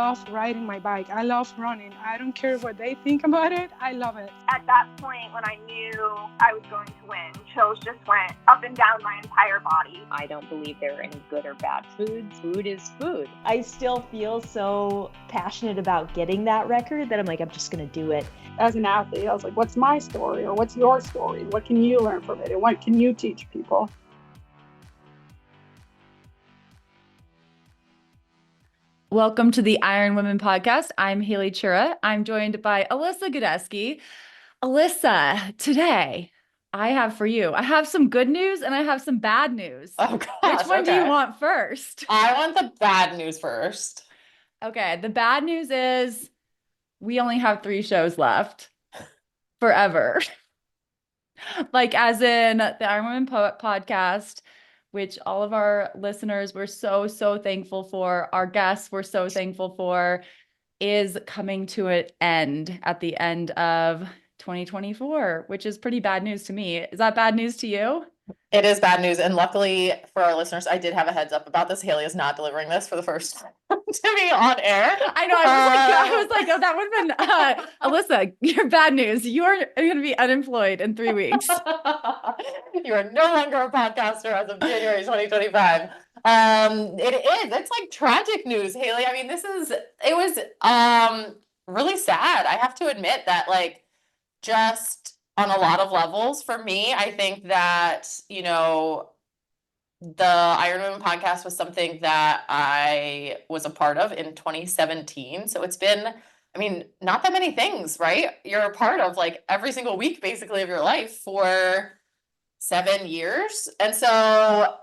love riding my bike. I love running. I don't care what they think about it. I love it. At that point, when I knew I was going to win, chills just went up and down my entire body. I don't believe there are any good or bad foods. Food is food. I still feel so passionate about getting that record that I'm like, I'm just going to do it. As an athlete, I was like, what's my story, or what's your story? What can you learn from it? And what can you teach people? Welcome to the IronWomen podcast. I'm Haley Chura. I'm joined by Alyssa Godesky. Alyssa, today I have some good news and I have some bad news. Oh gosh, which one do you want first? I want the bad news first. Okay, the bad news is we only have 3 shows left forever. Like as in the IronWomen podcast, which all of our listeners were so thankful for, our guests were so thankful for, is coming to an end at the end of 2024, which is pretty bad news to me. Is that bad news to you? It is bad news. And luckily for our listeners, I did have a heads up about this. Haley is not delivering this for the first time to me on air. I know. I was like, oh, that would have been, Alyssa, your bad news. You are going to be unemployed in 3 weeks. You are no longer a podcaster as of January 2025. It's like tragic news, Haley. I mean, it was really sad. I have to admit that, like, just on a lot of levels for me, I think that, you know, the IronWomen podcast was something that I was a part of in 2017. So it's been, I mean, not that many things, right? You're a part of like every single week, basically, of your life for 7 years. And so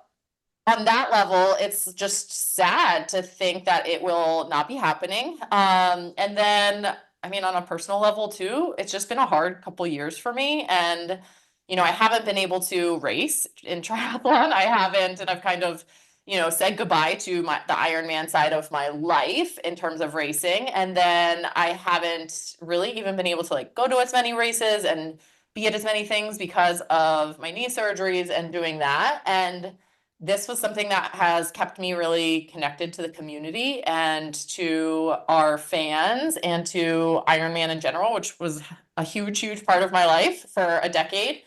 on that level, it's just sad to think that it will not be happening. And then, I mean, on a personal level too, it's just been a hard couple years for me. And, you know, I haven't been able to race in triathlon. I haven't, and I've kind of, you know, said goodbye to the Ironman side of my life in terms of racing. And then I haven't really even been able to like go to as many races and be at as many things because of my knee surgeries and doing that. And this was something that has kept me really connected to the community and to our fans and to Ironman in general, which was a huge part of my life for a decade.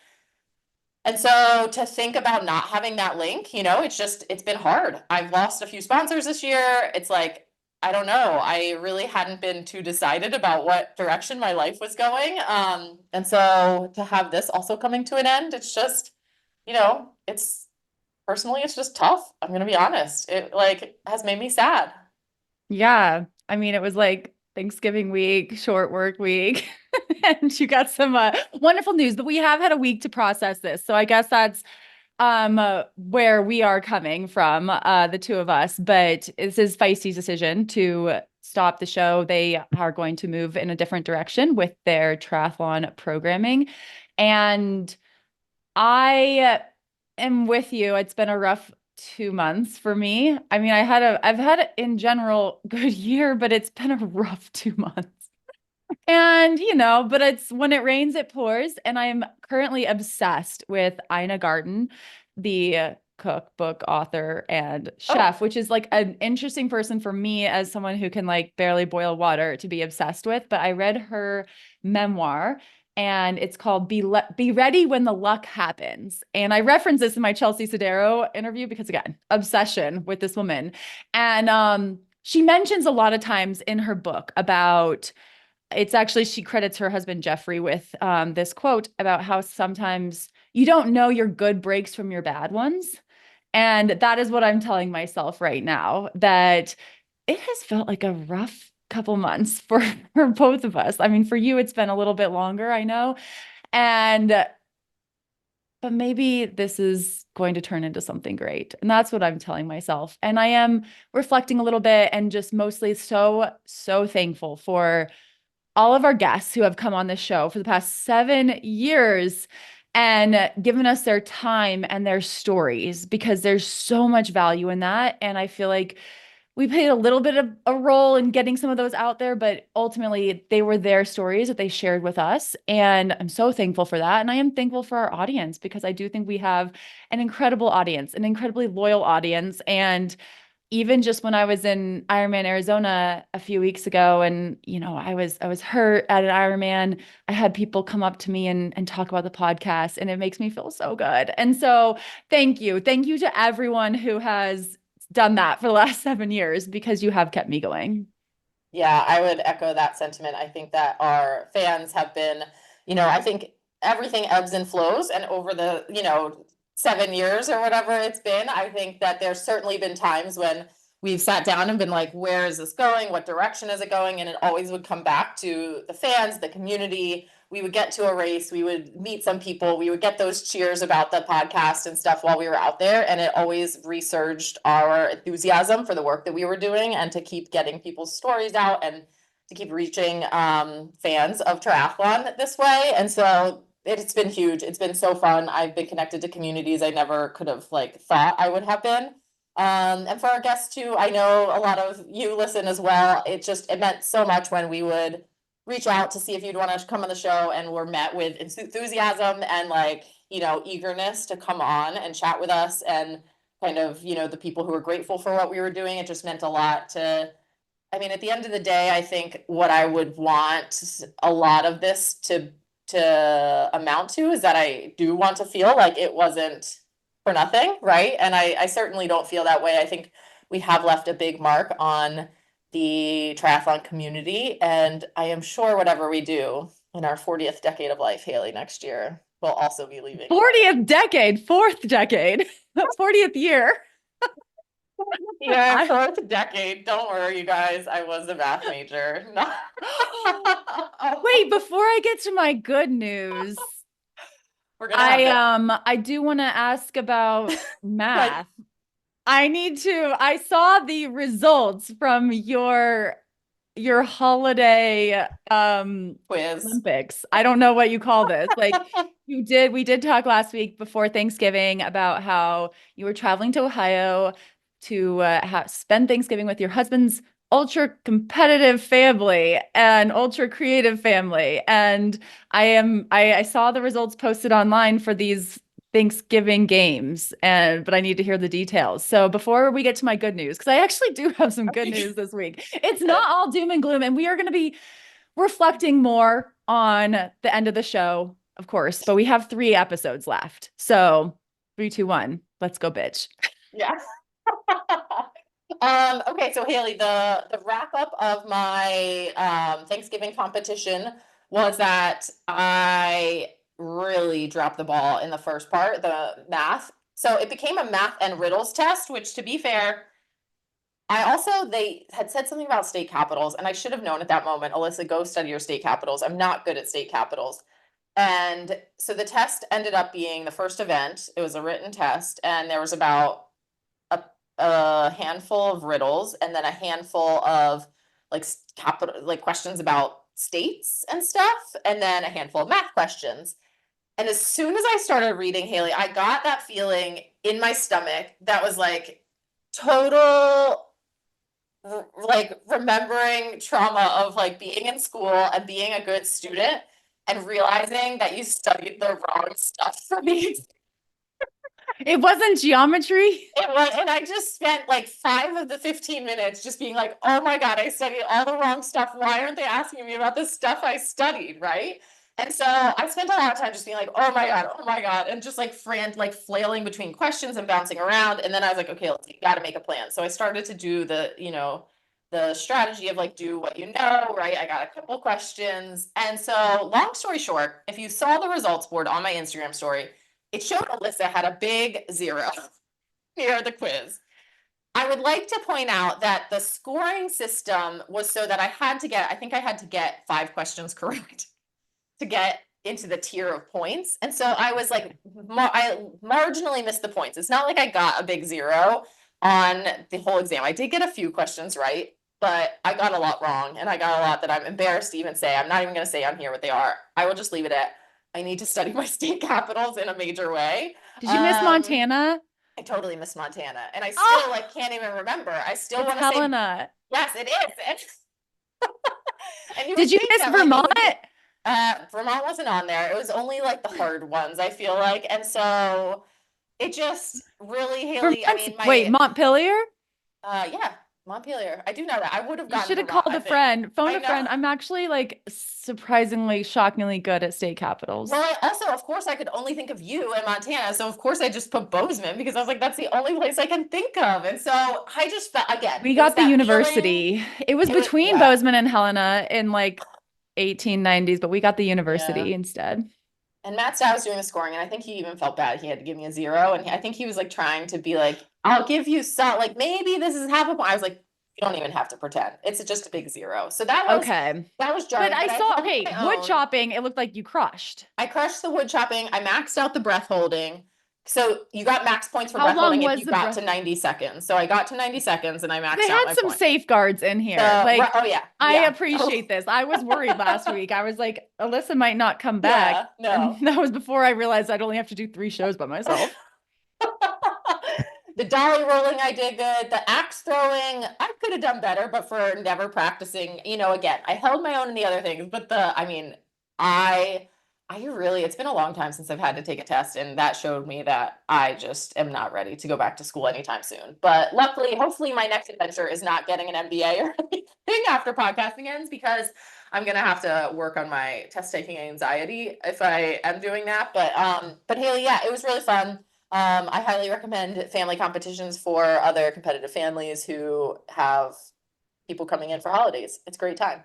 And so to think about not having that link, you know, it's been hard. I've lost a few sponsors this year. It's like, I don't know. I really hadn't been too decided about what direction my life was going. And so to have this also coming to an end, it's just, you know, personally, it's just tough. I'm going to be honest. It like has made me sad. Yeah. I mean, it was like Thanksgiving week, short work week, and you got some wonderful news, but we have had a week to process this. So I guess that's where we are coming from, the two of us, but this is Feisty's decision to stop the show. They are going to move in a different direction with their triathlon programming. And I am with you. It's been a rough 2 months for me. I mean, I've had in general good year, but it's been a rough 2 months. And, you know, but it's when it rains, it pours. And I'm currently obsessed with Ina Garten, the cookbook author and chef, which is like an interesting person for me as someone who can like barely boil water to be obsessed with. But I read her memoir, and it's called Be Ready When the Luck Happens. And I reference this in my Chelsea Sodero interview because, again, obsession with this woman. And she mentions a lot of times in her book about, it's actually, she credits her husband, Jeffrey, with this quote about how sometimes you don't know your good breaks from your bad ones. And that is what I'm telling myself right now, that it has felt like a rough couple months for both of us. I mean, for you, it's been a little bit longer, I know. But maybe this is going to turn into something great. And that's what I'm telling myself. And I am reflecting a little bit and just mostly so thankful for all of our guests who have come on this show for the past 7 years and given us their time and their stories, because there's so much value in that. And I feel like we played a little bit of a role in getting some of those out there, but ultimately they were their stories that they shared with us. And I'm so thankful for that. And I am thankful for our audience, because I do think we have an incredible audience, an incredibly loyal audience. And even just when I was in Ironman Arizona a few weeks ago, and I was hurt at an Ironman, I had people come up to me and talk about the podcast, and it makes me feel so good. And so thank you to everyone who has done that for the last 7 years, because you have kept me going. Yeah, I would echo that sentiment. I think that our fans have been, I think everything ebbs and flows, and over the, 7 years or whatever it's been, I think that there's certainly been times when we've sat down and been like, where is this going? What direction is it going? And it always would come back to the fans, the community. We would get to a race, we would meet some people, we would get those cheers about the podcast and stuff while we were out there. And it always resurged our enthusiasm for the work that we were doing, and to keep getting people's stories out, and to keep reaching fans of triathlon this way. And so it's been huge. It's been so fun. I've been connected to communities I never could have thought I would have been. And for our guests too, I know a lot of you listen as well. It meant so much when we would reach out to see if you'd want to come on the show, and we're met with enthusiasm and eagerness to come on and chat with us, and kind of, the people who were grateful for what we were doing. It just meant a lot at the end of the day, I think what I would want a lot of this to amount to is that I do want to feel like it wasn't for nothing, right? And I certainly don't feel that way. I think we have left a big mark on the triathlon community, and I am sure whatever we do in our 40th decade of life, Haley, next year, we'll also be leaving. 40th decade, 4th decade, 40th year. Yeah, 4th decade. Don't worry, you guys. I was a math major. Wait, before I get to my good news, I do want to ask about math. I saw the results from your holiday quiz Olympics. I don't know what you call this. We did talk last week before Thanksgiving about how you were traveling to Ohio to spend Thanksgiving with your husband's ultra competitive family and ultra creative family. And I saw the results posted online for these Thanksgiving games, but I need to hear the details. So before we get to my good news, because I actually do have some good news this week. It's not all doom and gloom, and we are going to be reflecting more on the end of the show, of course, but we have 3 episodes left. So 3, 2, 1, let's go, bitch. Yeah. Okay, so Haley, the wrap up of my Thanksgiving competition was that I really dropped the ball in the first part, the math. So it became a math and riddles test, which, to be fair, they had said something about state capitals, and I should have known at that moment, Alyssa, go study your state capitals. I'm not good at state capitals. And so the test ended up being the first event. It was a written test, and there was about a handful of riddles, and then a handful of questions about states and stuff, and then a handful of math questions. And as soon as I started reading, Haley, I got that feeling in my stomach that was total remembering trauma of being in school and being a good student and realizing that you studied the wrong stuff for me. It wasn't geometry. It was, and I just spent 5 of the 15 minutes just being oh my God, I studied all the wrong stuff. Why aren't they asking me about the stuff I studied, right? And so I spent a lot of time just being oh my God, and just flailing between questions and bouncing around. And then I was okay, we got to make a plan. So I started to do the strategy of do what you know, right? I got a couple questions. And so long story short, if you saw the results board on my Instagram story, it showed Alyssa had a big 0 near the quiz. I would like to point out that the scoring system was so that I had to get 5 questions correct to get into the tier of points. And so I was I marginally missed the points. It's not I got a big 0 on the whole exam. I did get a few questions right, but I got a lot wrong, and I got a lot that I'm embarrassed to even say. I'm not even going to say on here what they are. I will just leave it at I need to study my state capitals in a major way. Did you miss Montana? I totally miss Montana, and I still can't even remember. I still want to say Helena. Yes, it is. And did you miss Vermont? Vermont wasn't on there. It was only the hard ones, I feel and so it just really, Haley. Wait, Montpelier? Yeah, Montpelier. I do know that. I would have You gotten should have Vermont, called I a think. friend, phoned I a friend. know. I'm actually like surprisingly, shockingly good at state capitals. Well, also, of course, I could only think of you in Montana. So, of course, I just put Bozeman because I was like, that's the only place I can think of. And so I just felt, again, We it was got the that feeling. university. It was between Yeah, Bozeman and Helena in like 1890s, but we got the yeah. university instead. And Matt Stowe was doing the scoring, and I think he even felt bad. He had to give me a 0. And I think he was like trying to be like, I'll give you some, like, maybe this is half a point. I was like, you don't even have to pretend. It's just a big 0. So Okay. that was jarring. But I But saw, held okay, my wood own. chopping, it looked like you crushed. I crushed the wood chopping. I maxed out the breath holding. So you got max points for How breath long holding if was you the got breath? to 90 seconds. So I got to 90 seconds and I maxed They out had my some point. safeguards in here. Oh yeah, I yeah. appreciate this. I was worried last week. I was like, Alyssa might not come back. Yeah, no. And that was before I realized I'd only have to do 3 shows by myself. The dolly rolling, I did good. The axe throwing, I could have done better, but for never practicing, again, I held my own in the other things. But I really, it's been a long time since I've had to take a test, and that showed me that I just am not ready to go back to school anytime soon. But luckily, hopefully, my next adventure is not getting an MBA or anything after podcasting ends, because I'm gonna have to work on my test taking anxiety if I am doing that. But Haley, yeah, it was really fun. I highly recommend family competitions for other competitive families who have people coming in for holidays. It's a great time.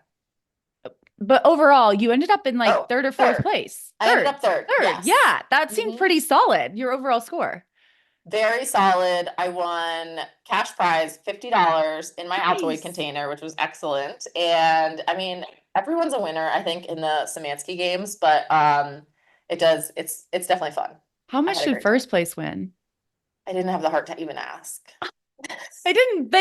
But overall, you ended up in like 3rd or 4th third. place. I ended up third. Yes. Yeah, that seemed Mhm. pretty solid, your overall score. Very solid. I won cash prize $50 in my Altoid Nice. container, which was excellent. And I mean, everyone's a winner, I think, in the Samansky games, but it's definitely fun. How much had a did great first place win? I didn't have the heart to even ask. They didn't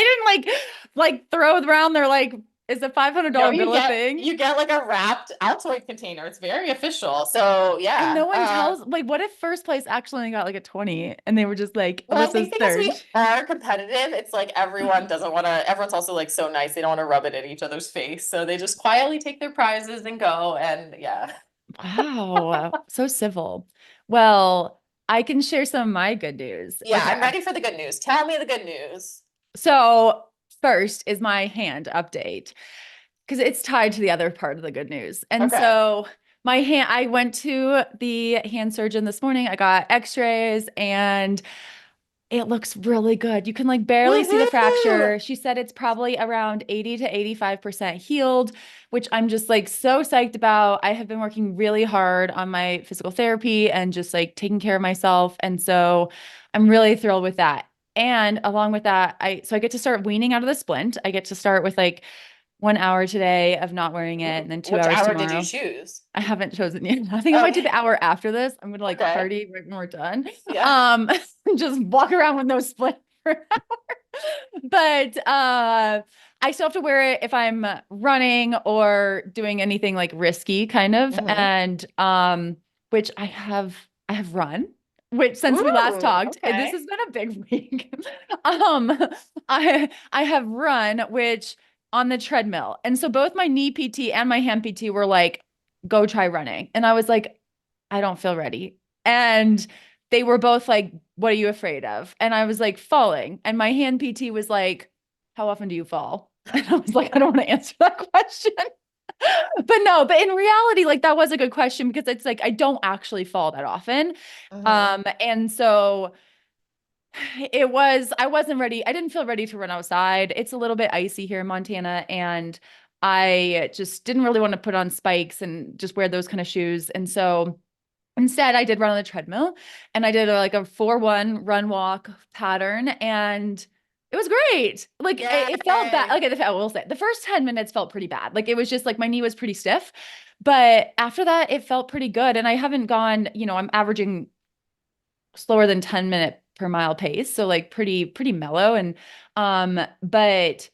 like throw around their like, is a $500 bill a thing? You get like a wrapped Altoid container. It's very official. So yeah. And no one tells, like, what if first place actually got like a 20 and they were just like, Well, I Alyssa's think because third? we are competitive, it's like everyone doesn't want to, everyone's also like so nice. They don't want to rub it in each other's face. So they just quietly take their prizes and go. And yeah. Wow, so civil. Well, I can share some of my good news. Yeah, Okay. I'm ready for the good news. Tell me the good news. So first is my hand update, because it's tied to the other part of the good news. And Okay. so my hand, I went to the hand surgeon this morning. I got x-rays and it looks really good. You can like barely see the Woohoo! fracture. She said it's probably around 80 to 85% healed, which I'm just like so psyched about. I have been working really hard on my physical therapy and just like taking care of myself. And so I'm really thrilled with that. And along with that, I get to start weaning out of the splint. I get to start with like 1 hour today of not wearing it, and then 2 Which hours hour tomorrow. did you choose? I haven't chosen yet. I think I might do Okay. the hour after this. I'm gonna like Okay. party right when we're done. Yeah. Just walk around with no split for an hour. But I still have to wear it if I'm running or doing anything like risky kind of. Mhm. And which I have run, which since we last Ooh, talked, and this okay. has been a big week. I have run, which on the treadmill. And so both my knee PT and my hand PT were like, go try running. And I was like, I don't feel ready. And they were both like, what are you afraid of? And I was like, falling. And my hand PT was like, how often do you fall? And I was like, I don't want to answer that question. But in reality, like that was a good question, because it's like, I don't actually fall that often. Mhm. And so I wasn't ready. I didn't feel ready to run outside. It's a little bit icy here in Montana, and I just didn't really want to put on spikes and just wear those kind of shoes. And so instead I did run on the treadmill, and I did like a 4-1 run walk pattern, and it was great. Like it felt bad. Yay. Like I will say the first 10 minutes felt pretty bad. Like it was just like my knee was pretty stiff, but after that it felt pretty good. And I haven't gone, I'm averaging slower than 10-minute per mile pace. So like pretty mellow. And, but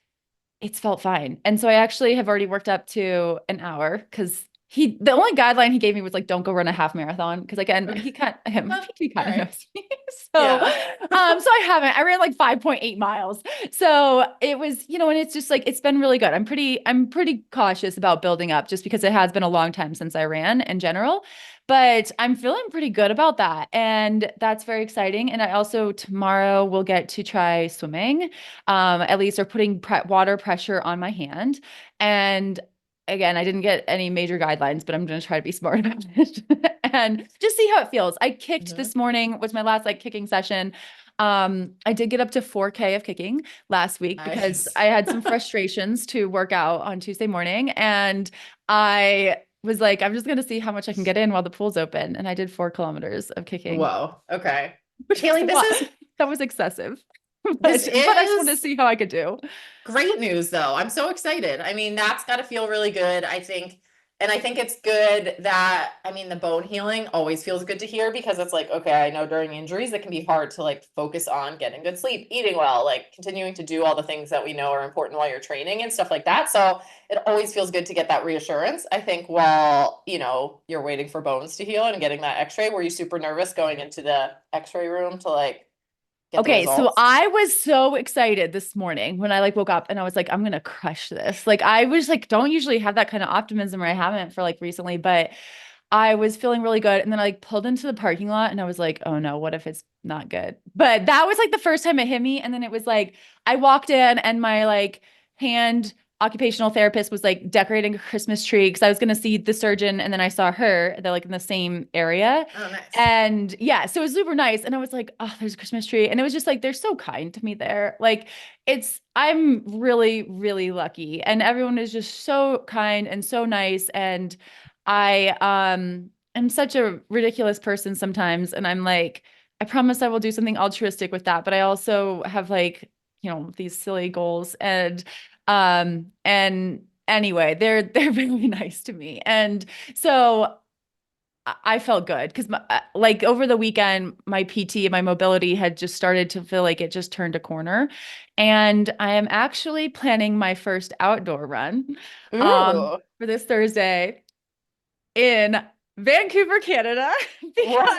it's felt fine. And so I actually have already worked up to an hour, because the only guideline he gave me was like, don't go run a half marathon. Cause again, he kind of Right. knows me. So, Yeah. so I ran like 5.8 miles. So it was, and it's just like, it's been really good. I'm pretty cautious about building up, just because it has been a long time since I ran in general. but I'm feeling pretty good about that. And that's very exciting. And I also tomorrow will get to try swimming, at least, or putting water pressure on my hand. And again, I didn't get any major guidelines, but I'm going to try to be smart about it and just see how it feels. I kicked this morning, was my last like kicking session. I did get up to 4K of kicking last week because I had some frustrations to work out on Tuesday morning. And I was like, I'm just going to see how much I can get in while the pool's open. And I did 4 kilometers of kicking. Whoa. Okay. Which Haley, that was excessive. But This I just wanted to is see how I could do. great news though. I'm so excited. I mean, that's got to feel really good, I think. And I think it's good that, I mean, the bone healing always feels good to hear because it's like, okay, I know during injuries, it can be hard to like focus on getting good sleep, eating well, like continuing to do all the things that we know are important while you're training and stuff like that. So it always feels good to get that reassurance. I think while, you know, you're waiting for bones to heal and getting that x-ray, were you super nervous going into the x-ray room to like get the Okay, so results? I was so excited this morning when I like woke up and I was like, I'm gonna crush this. Like I was like, don't usually have that kind of optimism, or I haven't for like recently, but I was feeling really good. And then I like pulled into the parking lot and I was like, oh no, what if it's not good? But that was like the first time it hit me. And then it was like, I walked in and my like hand occupational therapist was like decorating a Christmas tree because I was going to see the surgeon. And then I saw her, they're like in the same area. Oh, nice. And yeah, so it was super nice. And I was like, oh, there's a Christmas tree. And it was just like, they're so kind to me there. Like I'm really, really lucky. And everyone is just so kind and so nice. And I am such a ridiculous person sometimes. And I'm like, I promise I will do something altruistic with that. But I also have like, you know, these silly goals. And anyway, they're really nice to me. And so I felt good because like over the weekend, my PT and my mobility had just started to feel like it just turned a corner. And I am actually planning my first outdoor run Ooh. for this Thursday in Vancouver, Canada, because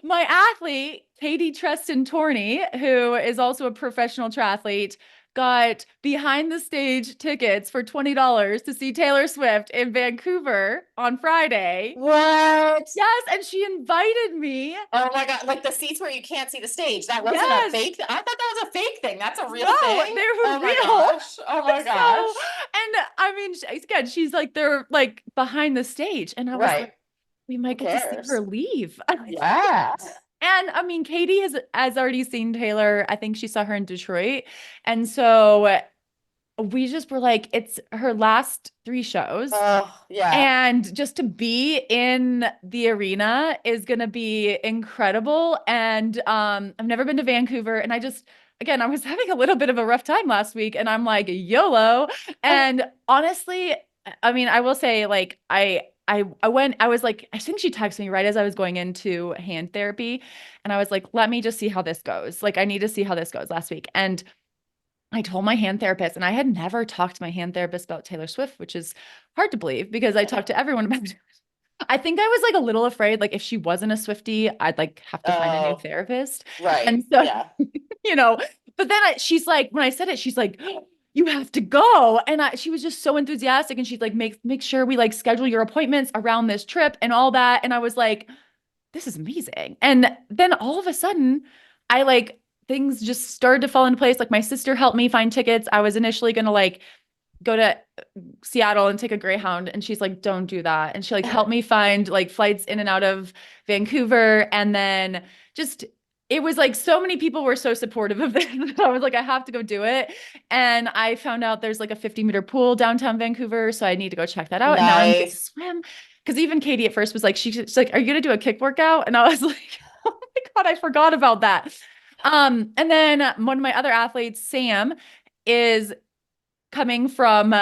my athlete, Katie Treston Torney, who is also a professional triathlete, got behind the stage tickets for $20 to see Taylor Swift in Vancouver on Friday. What? Yes, and she invited me. Oh my God, like the seats where you can't see the stage. That wasn't Yes. a fake. I thought that was a fake thing. That's a real No, thing. they were Oh my real. gosh. Oh my So, gosh. and I mean, again, she's like, they're like behind the stage. And I was Right. like, we might Who get to see cares? her leave. Yeah. And I mean, Katie has already seen Taylor. I think she saw her in Detroit. And so we just were like, it's her last 3 shows. Oh, yeah. And just to be in the arena is going to be incredible. And I've never been to Vancouver. And again, I was having a little bit of a rough time last week. And I'm like, YOLO. And honestly, I mean, I will say, like, I was like, I think she texted me right as I was going into hand therapy. And I was like, let me just see how this goes. Like, I need to see how this goes last week. And I told my hand therapist, and I had never talked to my hand therapist about Taylor Swift, which is hard to believe because I talked to everyone about it. I think I was like a little afraid, like if she wasn't a Swiftie, I'd like have to find a new therapist. Right. And so, yeah. you know, but then she's like, when I said it, she's like, you have to go. And she was just so enthusiastic. And she's like, make sure we like schedule your appointments around this trip and all that. And I was like, this is amazing. And then all of a sudden, I like, things just started to fall into place. Like my sister helped me find tickets. I was initially going to like go to Seattle and take a Greyhound. And she's like, don't do that. And she like helped me find like flights in and out of Vancouver. And then it was like so many people were so supportive of this. I was like, I have to go do it. And I found out there's like a 50-meter pool downtown Vancouver. So I need to go check that out. Nice. And now I'm going to swim. Because even Katie at first was like, she's like, are you going to do a kick workout? And I was like, oh my God, I forgot about that. And then one of my other athletes, Sam, is coming from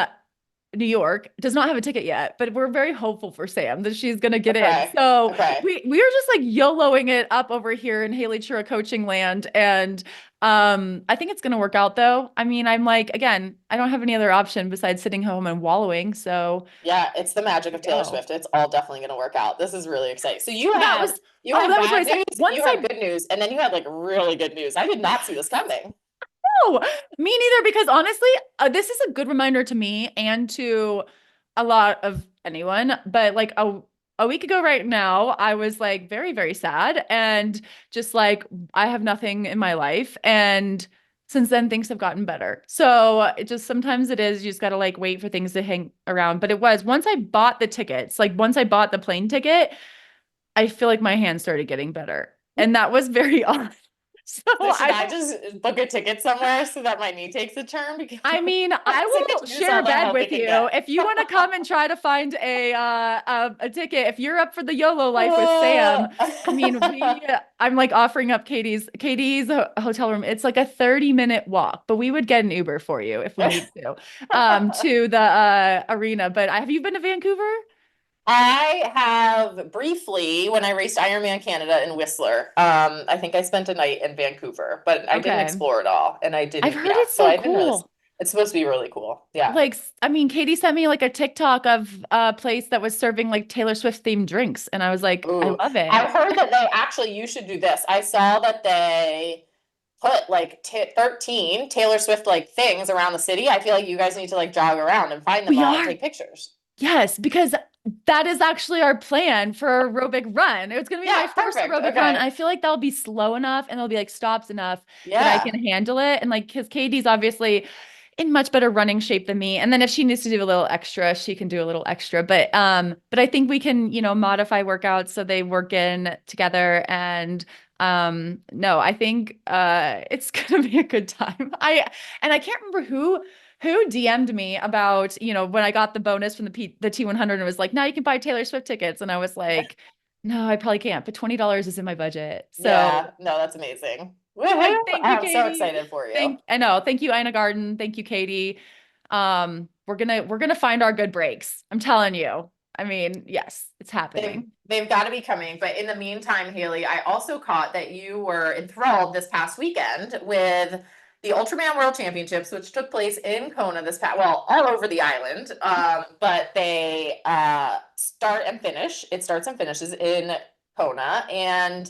New York, does not have a ticket yet, but we're very hopeful for Sam that she's going to get in. So we are just like YOLOing it up over here in Haley Chura coaching land. And I think it's going to work out though. I mean, I'm like, again, I don't have any other option besides sitting home and wallowing. So yeah, it's the magic of Taylor Swift. It's all definitely going to work out. This is really exciting. So you had bad news, you had good news, and then you had like really good news. I did not see this coming. No, me neither, because honestly, this is a good reminder to me and to a lot of anyone, but like a week ago right now, I was like very, very sad and just like I have nothing in my life. And since then things have gotten better. So it just sometimes it is you just gotta like wait for things to hang around. But it was once I bought the tickets, like once I bought the plane ticket, I feel like my hand started getting better. And that was very odd. So So should I don't- just book a ticket somewhere so that my knee takes a turn? Because I mean, I Tickets will use share all a the bed help with we you can get. if you want to come and try to find a ticket. If you're up for the YOLO life with Sam, I mean, I'm like offering up Katie's hotel room. It's like a 30-minute walk, but we would get an Uber for you if we need to the arena. But have you been to Vancouver? I have briefly when I raced Ironman Canada in Whistler. I think I spent a night in Vancouver, but I didn't Okay. explore it all, and I didn't. I've heard Yeah, it's so so I didn't really. cool. It's supposed to be really cool. Yeah. Like, I mean, Katie sent me like a TikTok of a place that was serving like Taylor Swift themed drinks, and I was like, I Ooh, love I've it. heard that they actually. You should do this. I saw that they put like 13 Taylor Swift like things around the city. I feel like you guys need to like jog around and find them We all and are. take pictures. Yes, because that is actually our plan for aerobic run. It's going to be Yeah, my first perfect. aerobic run. Okay. I feel like that'll be slow enough and there'll be like stops enough that I Yeah. can handle it. And like, because Katie's obviously in much better running shape than me. And then if she needs to do a little extra, she can do a little extra. But I think we can, modify workouts so they work in together. And no, I think it's gonna be a good time. I can't remember who DM'd me about, when I got the bonus from the T100 and was like, now you can buy Taylor Swift tickets. And I was like, no, I probably can't, but $20 is in my budget. So Yeah. No, that's amazing. Woohoo! thank you, I'm so Katie. excited for you. I know. Thank you, Ina Garden. Thank you, Katie. We're gonna find our good breaks. I'm telling you. I mean, yes, it's happening. They've got to be coming. But in the meantime, Haley, I also caught that you were enthralled this past weekend with the Ultraman World Championships, which took place in Kona this past, well, all over the island. But they start and finish. It starts and finishes in Kona. And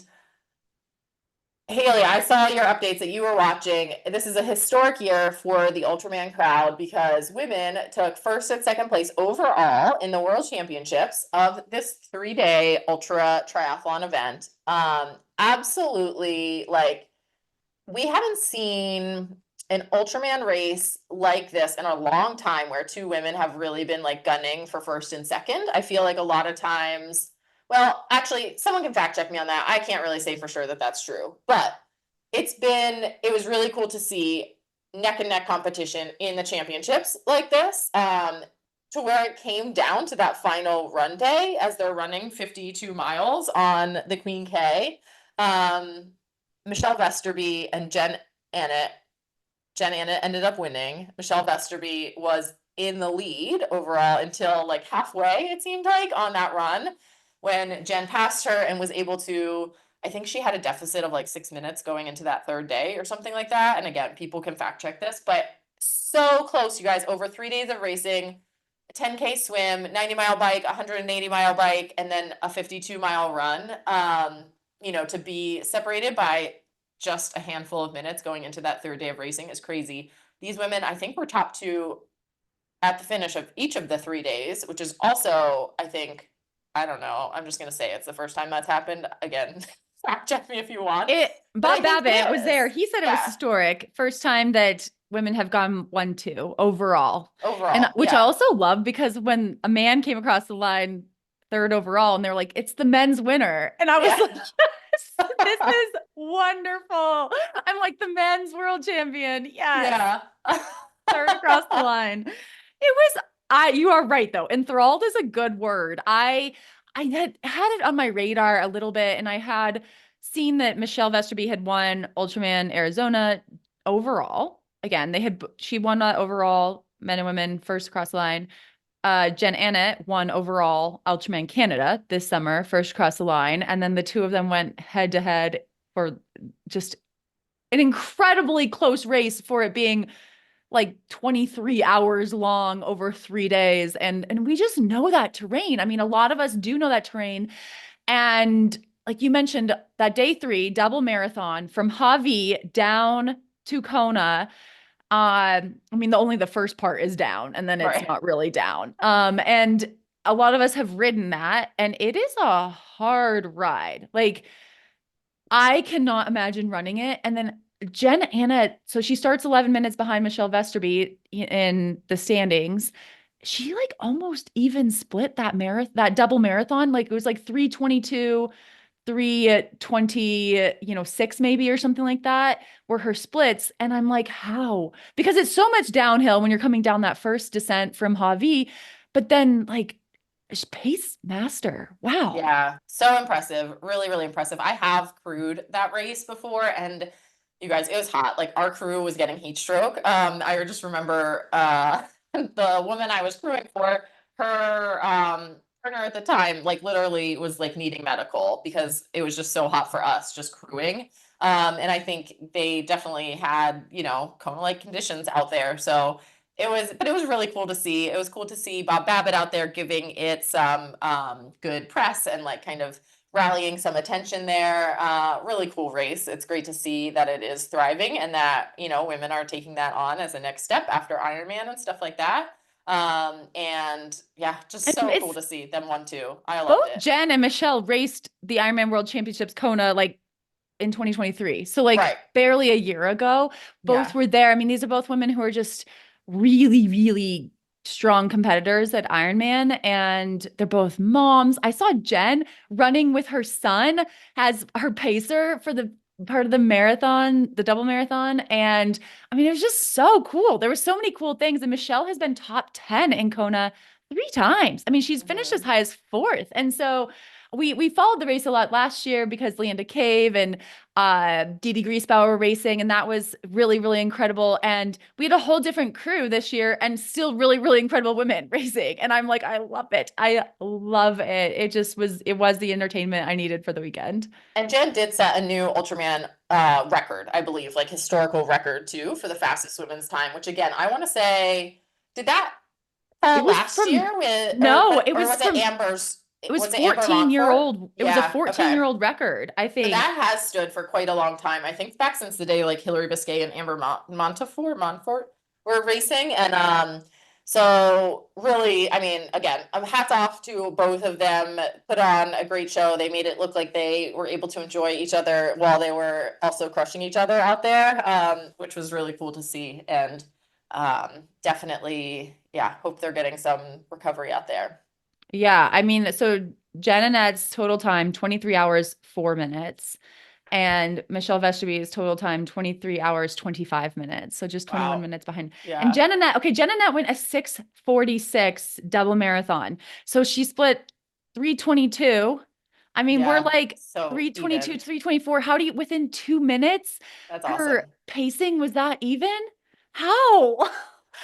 Haley, I saw your updates that you were watching. This is a historic year for the Ultraman crowd because women took first and second place overall in the World Championships of this 3-day ultra triathlon event. Absolutely, like we haven't seen an Ultraman race like this in a long time where two women have really been like gunning for first and second. I feel like a lot of times, well, actually, someone can fact check me on that. I can't really say for sure that that's true, but it was really cool to see neck and neck competition in the championships like this, to where it came down to that final run day as they're running 52 miles on the Queen K. Michelle Vesterby and Jen Annett ended up winning. Michelle Vesterby was in the lead overall until like halfway, it seemed like, on that run when Jen passed her and was able to, I think she had a deficit of like 6 minutes going into that third day or something like that. And again, people can fact check this, but so close, you guys, over 3 days of racing, a 10K swim, 90-mile bike, 180-mile bike, and then a 52-mile run, to be separated by just a handful of minutes going into that third day of racing is crazy. These women, I think, were top two at the finish of each of the 3 days, which is also, I think, I don't know. I'm just going to say it's the first time that's happened. Again, fact check me if you want. Bob Babbitt was there. He said it was Yeah. historic. First time that women have gone 1-2 overall. Overall. Which I yeah. also love because when a man came across the line third overall and they're like, it's the men's winner. And I was Yeah. like, yes, this is wonderful. I'm like the men's world champion. Yes. Yeah. Third across the line. You are right though. Enthralled is a good word. I had it on my radar a little bit, and I had seen that Michelle Vesterby had won Ultraman Arizona overall. Again, she won overall men and women first across the line. Jen Annett won overall Ultraman Canada this summer, first across the line, and then the two of them went head to head for just an incredibly close race for it being like 23 hours long over 3 days. And we just know that terrain. I mean, a lot of us do know that terrain. And like you mentioned, that day 3 double marathon from Hawi down to Kona. I mean, only the first part is down and then it's Right. not really down. And a lot of us have ridden that and it is a hard ride. Like I cannot imagine running it. And then Jen Anna, so she starts 11 minutes behind Michelle Vesterby in the standings. She like almost even split that that double marathon. Like it was like 3:22, 3:20, 6 maybe or something like that were her splits. And I'm like, how? Because it's so much downhill when you're coming down that first descent from Hawi, but then like pace master. Wow. Yeah, so impressive. Really, really impressive. I have crewed that race before, and you guys, it was hot. Like our crew was getting heat stroke. I just remember the woman I was crewing for, her partner at the time, like literally was like needing medical because it was just so hot for us just crewing. And I think they definitely had, Kona like conditions out there. So but it was really cool to see. It was cool to see Bob Babbitt out there giving it some good press and like kind of rallying some attention there. Really cool race. It's great to see that it is thriving and that, women are taking that on as a next step after Ironman and stuff like that. And yeah, just And so cool it's to see them won too. I loved both it. Jen and Michelle raced the Ironman World Championships Kona like in 2023. So like Right. barely a year ago, both Yeah. were there. I mean, these are both women who are just really, really strong competitors at Ironman and they're both moms. I saw Jen running with her son as her pacer for the part of the marathon, the double marathon. And I mean, it was just so cool. There were so many cool things. And Michelle has been top 10 in Kona 3 times. I mean, she's finished as high as fourth. And so we followed the race a lot last year because Leanda Cave and Didi Griesbauer were racing, and that was really, really incredible. And we had a whole different crew this year and still really, really incredible women racing. And I'm like, I love it. I love it. It was the entertainment I needed for the weekend. And Jen did set a new Ultraman record, I believe, like historical record too, for the fastest women's time, which again, I want to say, did that It was last year no, it or was was it from, Amber's? it was Was it Amber 14-year Montfort? old. It was a Yeah, okay. 14-year-old record, I So think. that has stood for quite a long time. I think back since the day like Hillary Biscay and Amber Montfort were racing. And so really, I mean, again, hats off to both of them. Put on a great show. They made it look like they were able to enjoy each other while they were also crushing each other out there, which was really cool to see. And definitely, yeah, hope they're getting some recovery out there. Yeah, I mean, so Jen and Ed's total time, 23 hours, 4 minutes. And Michelle Vesterby's total time, 23 hours, 25 minutes. So just 21 Wow. minutes behind. Yeah. And Jen Annette went a 6:46 double marathon. So she split 3:22. I mean, we're Yeah, like so 3:22, even. 3:24. How do you, within 2 minutes, That's her awesome. pacing was that even? How?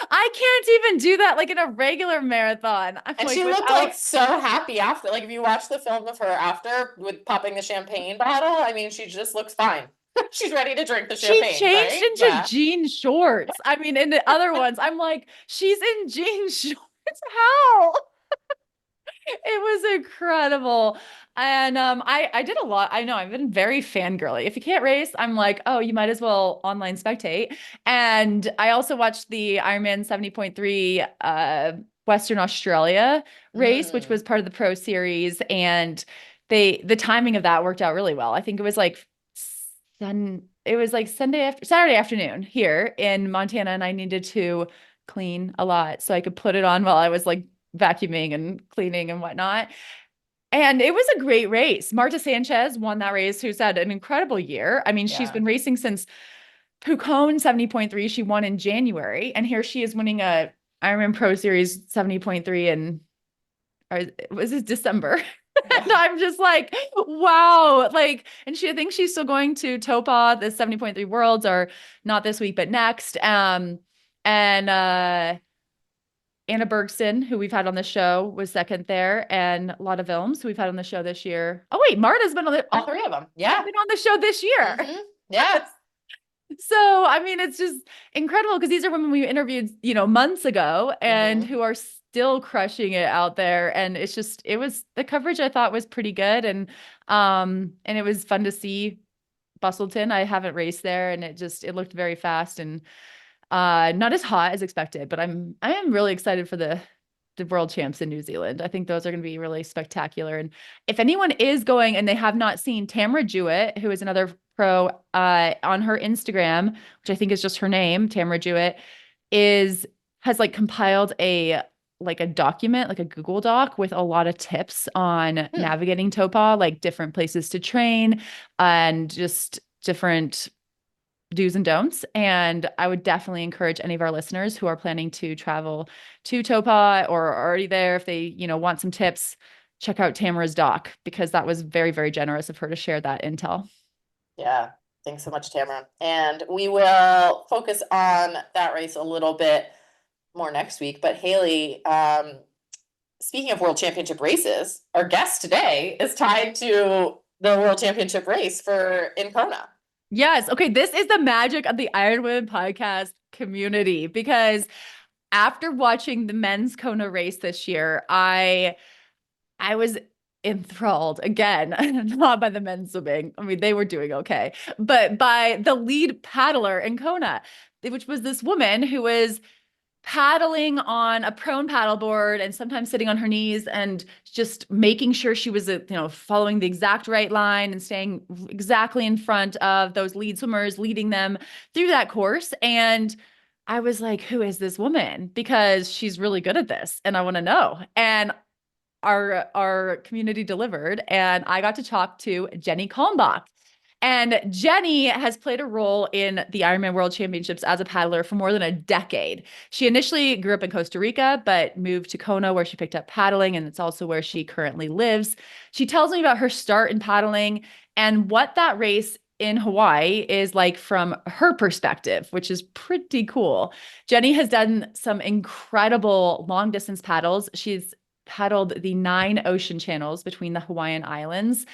I can't even do that like in a regular marathon. I'm And like she looked like without. so happy after. Like if you watch the film of her after with popping the champagne bottle, I mean, she just looks fine. She's ready to drink the She champagne, changed right? into Yeah. jean shorts. I mean, in the other ones, I'm like, she's in jean shorts. How? It was incredible. And I did a lot. I know I've been very fangirly. If you can't race, I'm like, oh, you might as well online spectate. And I also watched the Ironman 70.3 Western Australia race, which was part of the Pro Series. And the timing of that worked out really well. I think it was like Saturday afternoon here in Montana, and I needed to clean a lot so I could put it on while I was like vacuuming and cleaning and whatnot. And it was a great race. Marta Sanchez won that race, who's had an incredible year. I mean, she's been racing since Pucone 70.3. She won in January, and here she is winning a Ironman Pro Series 70.3 in, or was it December? And I'm just like, wow. Like, and I think she's still going to Topa, the 70.3 Worlds, or not this week, but next. And Anna Bergson, who we've had on the show, was second there, and Lotta Vilms, who we've had on the show this year. Oh wait, Marta's been on all three of them. Yeah. been on the show this year. Yes. So, I mean, it's just incredible because these are women we interviewed, months ago and who are still crushing it out there. And the coverage I thought was pretty good. And it was fun to see Bustleton. I haven't raced there and it looked very fast. And Not as hot as expected, but I am really excited for the world champs in New Zealand. I think those are going to be really spectacular. And if anyone is going and they have not seen Tamara Jewett, who is another pro, on her Instagram, which I think is just her name, Tamara Jewett, has like compiled a document, like a Google Doc with a lot of tips on navigating Topa, like different places to train and just different do's and don'ts. And I would definitely encourage any of our listeners who are planning to travel to Topa or are already there, if they, want some tips, check out Tamara's doc, because that was very, very generous of her to share that intel. Yeah. Thanks so much, Tamara. And we will focus on that race a little bit more next week. But Haley, speaking of World Championship races, our guest today is tied to the World Championship race in Kona. Yes. Okay. This is the magic of the IronWomen podcast community, because after watching the men's Kona race this year, I was enthralled again, not by the men's swimming. I mean, they were doing okay, but by the lead paddler in Kona, which was this woman who was paddling on a prone paddleboard and sometimes sitting on her knees and just making sure she was, following the exact right line and staying exactly in front of those lead swimmers, leading them through that course. And I was like, who is this woman? Because she's really good at this and I want to know. And our community delivered, and I got to talk to Jenny Kalmbach. And Jenny has played a role in the Ironman World Championships as a paddler for more than a decade. She initially grew up in Costa Rica, but moved to Kona, where she picked up paddling, and it's also where she currently lives. She tells me about her start in paddling and what that race in Hawaii is like from her perspective, which is pretty cool. Jenny has done some incredible long distance paddles. She's paddled the 9 ocean channels between the Hawaiian Islands,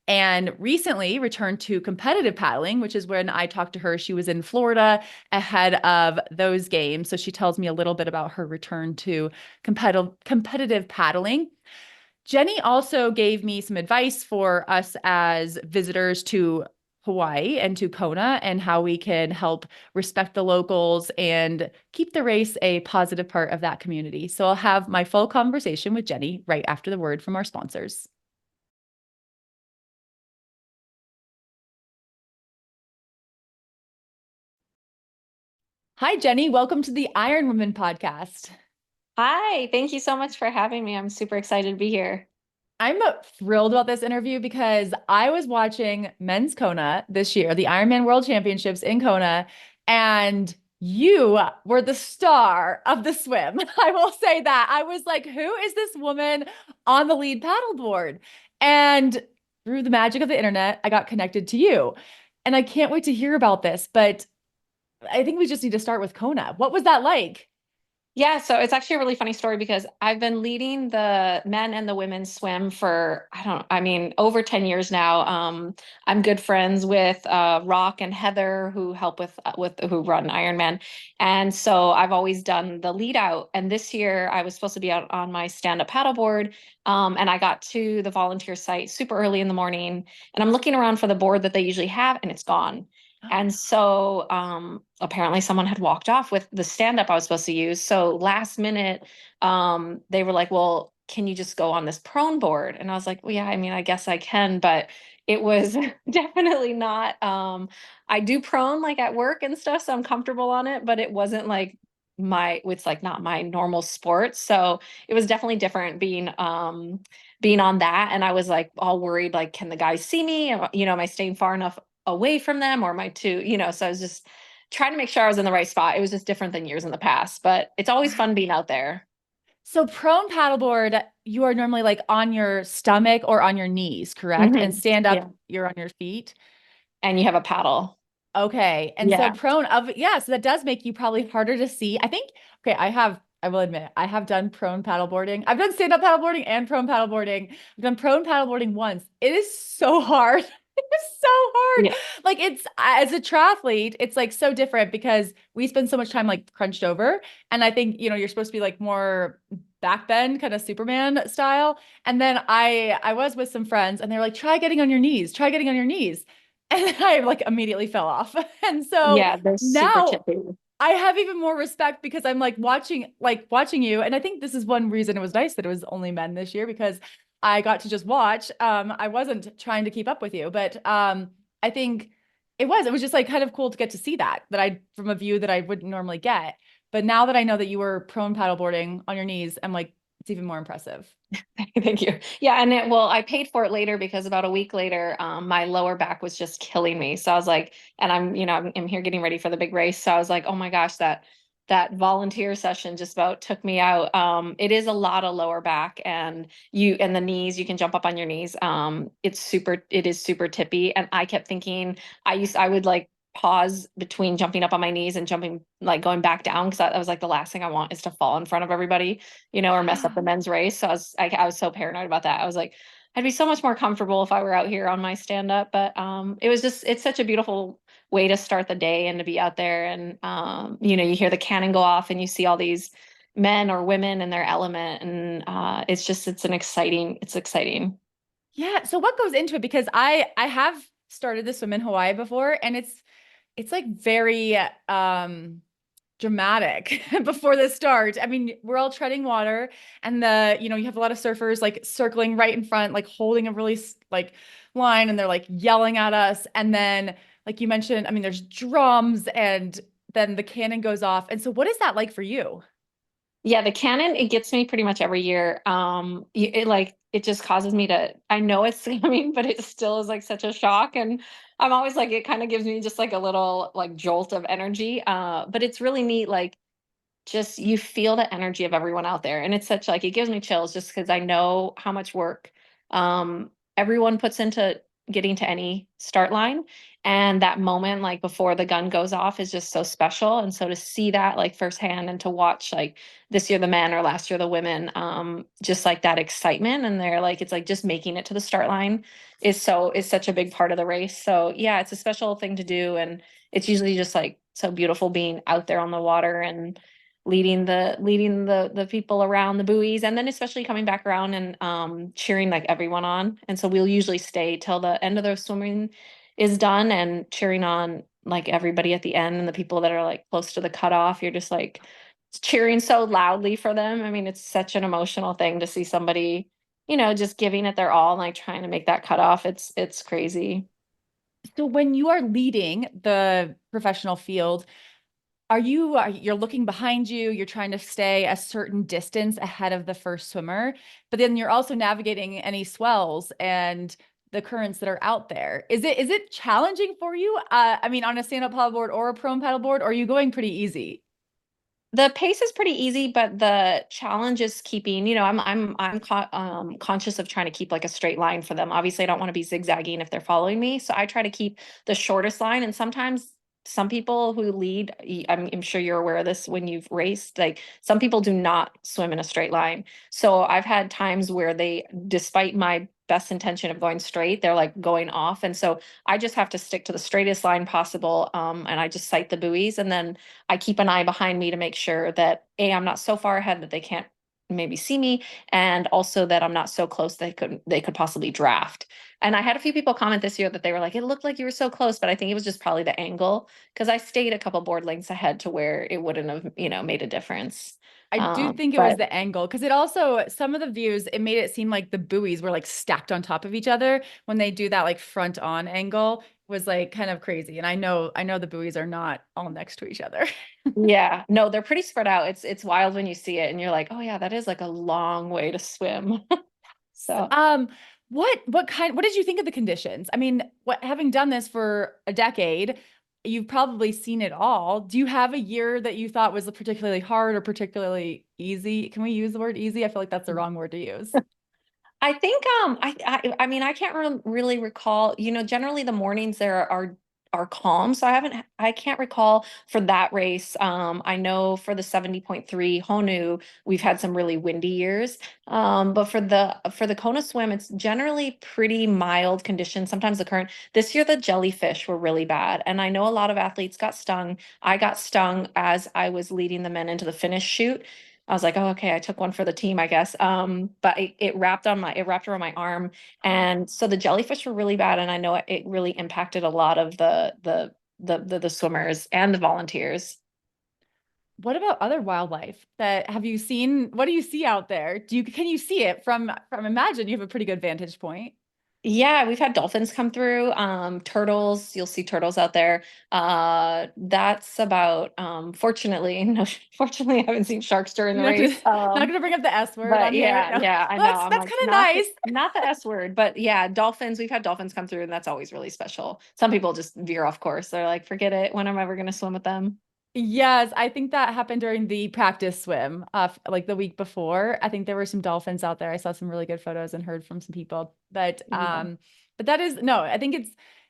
and recently returned to competitive paddling, which is when I talked to her. She was in Florida ahead of those games. So she tells me a little bit about her return to competitive paddling. Jenny also gave me some advice for us as visitors to Hawaii and to Kona, and how we can help respect the locals and keep the race a positive part of that community. So I'll have my full conversation with Jenny right after the word from our sponsors. Hi, Jenny. Welcome to the IronWomen podcast. Hi, thank you so much for having me. I'm super excited to be here. I'm thrilled about this interview because I was watching men's Kona this year, the Ironman World Championships in Kona, and you were the star of the swim. I will say that. I was like, who is this woman on the lead paddleboard? And through the magic of the internet, I got connected to you. And I can't wait to hear about this, but I think we just need to start with Kona. What was that like? Yeah, so it's actually a really funny story because I've been leading the men and the women's swim for, over 10 years now. I'm good friends with Rock and Heather, who help with who run Ironman. And so I've always done the lead out. And this year I was supposed to be out on my stand-up paddleboard. And I got to the volunteer site super early in the morning, and I'm looking around for the board that they usually have, and it's gone. And so apparently someone had walked off with the stand-up I was supposed to use. So last minute, they were like, well, can you just go on this prone board? And I was like, well, yeah, I guess I can, but it was definitely not. I do prone like at work and stuff, so I'm comfortable on it, but it wasn't like it's like not my normal sport. So it was definitely different being on that. And I was like all worried, like, can the guys see me? Am I staying far enough away from them, or am I too, so I was just trying to make sure I was in the right spot. It was just different than years in the past, but it's always fun being out there. So prone paddleboard, you are normally like on your stomach or on your knees, correct? And stand up, you're on your feet. And you have a paddle. Okay. And so prone so that does make you probably harder to see. I think, okay, I will admit, I have done prone paddleboarding. I've done stand-up paddleboarding and prone paddleboarding. I've done prone paddleboarding once. It is so hard. It's so hard. Yeah. Like, it's, as a triathlete, it's like so different because we spend so much time like crunched over. And I think, you're supposed to be like more back bend, kind of Superman style. And then I was with some friends and they're like, try getting on your knees, try getting on your knees. And I like immediately fell off. And so yeah, they're now super chippy. I have even more respect because I'm like watching you. And I think this is one reason it was nice that it was only men this year, because I got to just watch. I wasn't trying to keep up with you, but I think it was just like kind of cool to get to see that I from a view that I wouldn't normally get. But now that I know that you were prone paddleboarding on your knees, I'm like, it's even more impressive. Thank you. Yeah, and I paid for it later because about a week later, my lower back was just killing me. So I was like, and I'm here getting ready for the big race. So I was like, oh my gosh, that volunteer session just about took me out. It is a lot of lower back and the knees, you can jump up on your knees. It is super tippy. And I kept thinking, I would like pause between jumping up on my knees and jumping, like going back down. Cause I was like, the last thing I want is to fall in front of everybody, or mess up the men's race. So I was so paranoid about that. I was like, I'd be so much more comfortable if I were out here on my stand up. But it's such a beautiful way to start the day and to be out there. And you hear the cannon go off and you see all these men or women in their element. And it's exciting. Yeah. So what goes into it? Because I have started the swim in Hawaii before, and it's like very dramatic before the start. I mean, we're all treading water, and you have a lot of surfers like circling right in front, like holding a really like line, and they're like yelling at us. And then, like you mentioned, I mean, there's drums, and then the cannon goes off. And so what is that like for you? Yeah, the cannon, it gets me pretty much every year. It just causes me to, I know it's coming, but it still is like such a shock. And I'm always like, it kind of gives me just like a little like jolt of energy. But it's really neat. Like just you feel the energy of everyone out there. And it's such like, it gives me chills just because I know how much work everyone puts into getting to any start line. And that moment, like before the gun goes off, is just so special. And so to see that like firsthand and to watch like this year the men or last year the women, just like that excitement, and they're like, it's like just making it to the start line is such a big part of the race. So yeah, it's a special thing to do. And it's usually just like so beautiful being out there on the water and leading the people around the buoys, and then especially coming back around and cheering like everyone on. And so we'll usually stay till the end of the swimming is done and cheering on like everybody at the end, and the people that are like close to the cutoff, you're just like cheering so loudly for them. I mean, it's such an emotional thing to see somebody, just giving it their all and like trying to make that cutoff. It's crazy. So when you are leading the professional field, you're looking behind you, you're trying to stay a certain distance ahead of the first swimmer, but then you're also navigating any swells and the currents that are out there. Is it challenging for you? I mean, on a stand-up paddleboard or a prone paddleboard, or are you going pretty easy? The pace is pretty easy, but the challenge is keeping, conscious of trying to keep like a straight line for them. Obviously, I don't want to be zigzagging if they're following me. So I try to keep the shortest line. And sometimes some people who lead, I'm sure you're aware of this when you've raced, like some people do not swim in a straight line. So I've had times where despite my best intention of going straight, they're like going off. And so I just have to stick to the straightest line possible. And I just sight the buoys, and then I keep an eye behind me to make sure that I'm not so far ahead that they can't maybe see me, and also that I'm not so close they could possibly draft. And I had a few people comment this year that they were like, it looked like you were so close, but I think it was just probably the angle, because I stayed a couple board lengths ahead to where it wouldn't have, made a difference. I do think it was But the angle, because it also, some of the views, it made it seem like the buoys were like stacked on top of each other when they do that like front on angle, was like kind of crazy. And I know the buoys are not all next to each other. yeah, no, they're pretty spread out. It's wild when you see it and you're like, oh yeah, that is like a long way to swim. So What did you think of the conditions? I mean, having done this for a decade, you've probably seen it all. Do you have a year that you thought was particularly hard or particularly easy? Can we use the word easy? I feel like that's the wrong word to use. I think I mean I can't really recall, generally the mornings there are calm. So I can't recall for that race. I know for the 70.3 Honu, we've had some really windy years. But for the Kona swim, it's generally pretty mild conditions. Sometimes the current, this year the jellyfish were really bad. And I know a lot of athletes got stung. I got stung as I was leading the men into the finish chute. I was like, oh, okay, I took one for the team, I guess. But it wrapped around my arm. And so the jellyfish were really bad. And I know it really impacted a lot of the swimmers and the volunteers. what about other wildlife that have you seen? What do you see out there? Can you see it from imagine you have a pretty good vantage point. Yeah, we've had dolphins come through, turtles, you'll see turtles out there. That's about, fortunately, no, fortunately, I haven't seen sharks during the You're not gonna race. not gonna bring up the S word But on here. yeah, No. yeah, I Well, know. that's I'm that's like, kind of not the, nice. not the S word, but yeah, dolphins, we've had dolphins come through and that's always really special. Some people just veer off course. They're like, forget it, when am I ever gonna swim with them? Yes, I think that happened during the practice swim, like the week before. I think there were some dolphins out there. I saw some really good photos and heard from some people. Yeah. But that is no, I think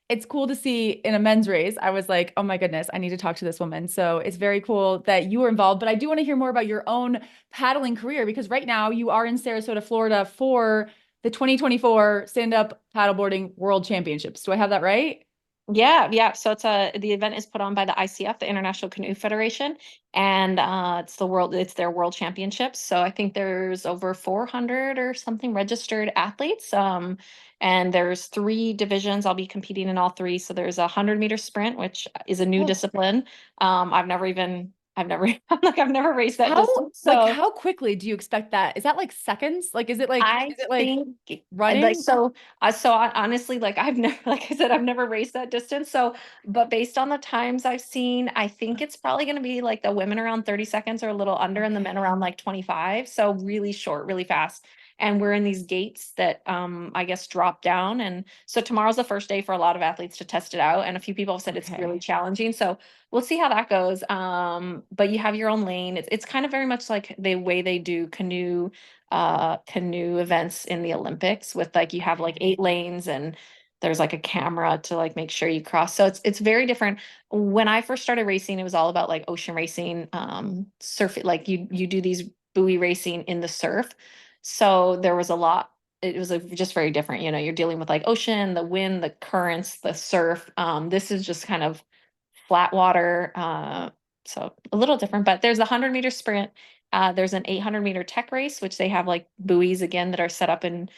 it's cool to see in a men's race. I was like, oh my goodness, I need to talk to this woman. So it's very cool that you were involved. But I do want to hear more about your own paddling career because right now you are in Sarasota, Florida for the 2024 Stand-Up Paddleboarding World Championships. Do I have that right? Yeah, yeah. So the event is put on by the ICF, the International Canoe Federation, and it's their world championships. So I think there's over 400 or something registered athletes. And there's three divisions. I'll be competing in all three. So there's a 100-meter sprint, which is a new Oh. discipline. I've never I've never raced that How distance. like So how quickly do you expect that? Is that like seconds? Like I is it like think like running? honestly, like I've never, like I said, I've never raced that distance. So, but based on the times I've seen, I think it's probably going to be like the women around 30 seconds or a little under, and the men Okay. around like 25. So really short, really fast. And we're in these gates that I guess drop down. And so tomorrow's the first day for a lot of athletes to test it out. And a few people have said it's really Okay. challenging. So we'll see how that goes. But you have your own lane. It's kind of very much like the way they do canoe events in the Olympics with like you have like Okay. 8 lanes and there's like a camera to like make sure you cross. So it's very different. When I first started racing, it was all about like ocean racing, surf, like you do these buoy racing in the surf. So there was a lot, it was just very different. You know, you're dealing with like ocean, the wind, the currents, the surf. This is just kind of flat water. So a little different, but there's a 100-meter sprint. There's an 800-meter tech race, which they have like buoys again that are set up in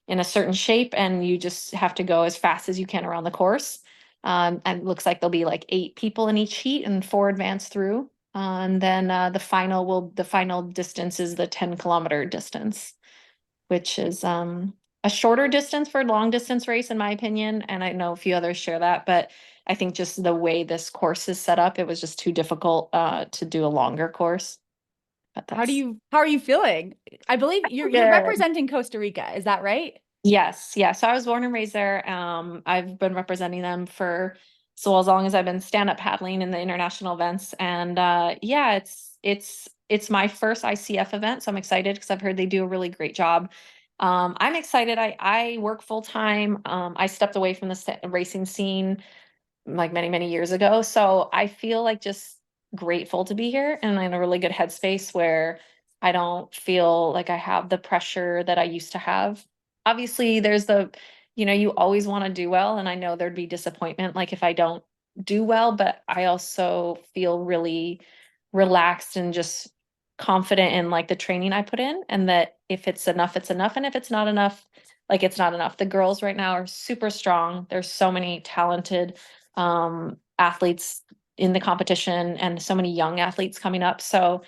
a certain shape, and you just have to go as fast as you can around the course. And it looks like there'll be like 8 people in each heat and 4 advance through. And then the final distance is the 10-kilometer distance, which is a shorter distance for a long distance race, in my opinion. And I know a few others share that, but I think just the way this course is set up, it was just too difficult to do a longer course. But that's How are you feeling? I believe you're good. representing Costa Rica, is that right? Yes, yeah. So I was born and raised there. I've been representing them for so as long as I've been stand-up paddling in the international events. And yeah, it's my first ICF event, so I'm excited because I've heard they do a really great job. I'm excited. I work full time. I stepped away from the racing scene like many, many years ago. So I feel like just grateful to be here and in a really good headspace where I don't feel like I have the pressure that I used to have. Obviously, there's you always want to do well. And I know there'd be disappointment, like if I don't do well, but I also feel really relaxed and just confident in like the training I put in, and that if it's enough, it's enough. And if it's not enough, like it's not enough. The girls right now are super strong. There's so many talented athletes in the competition and so many young athletes coming up. So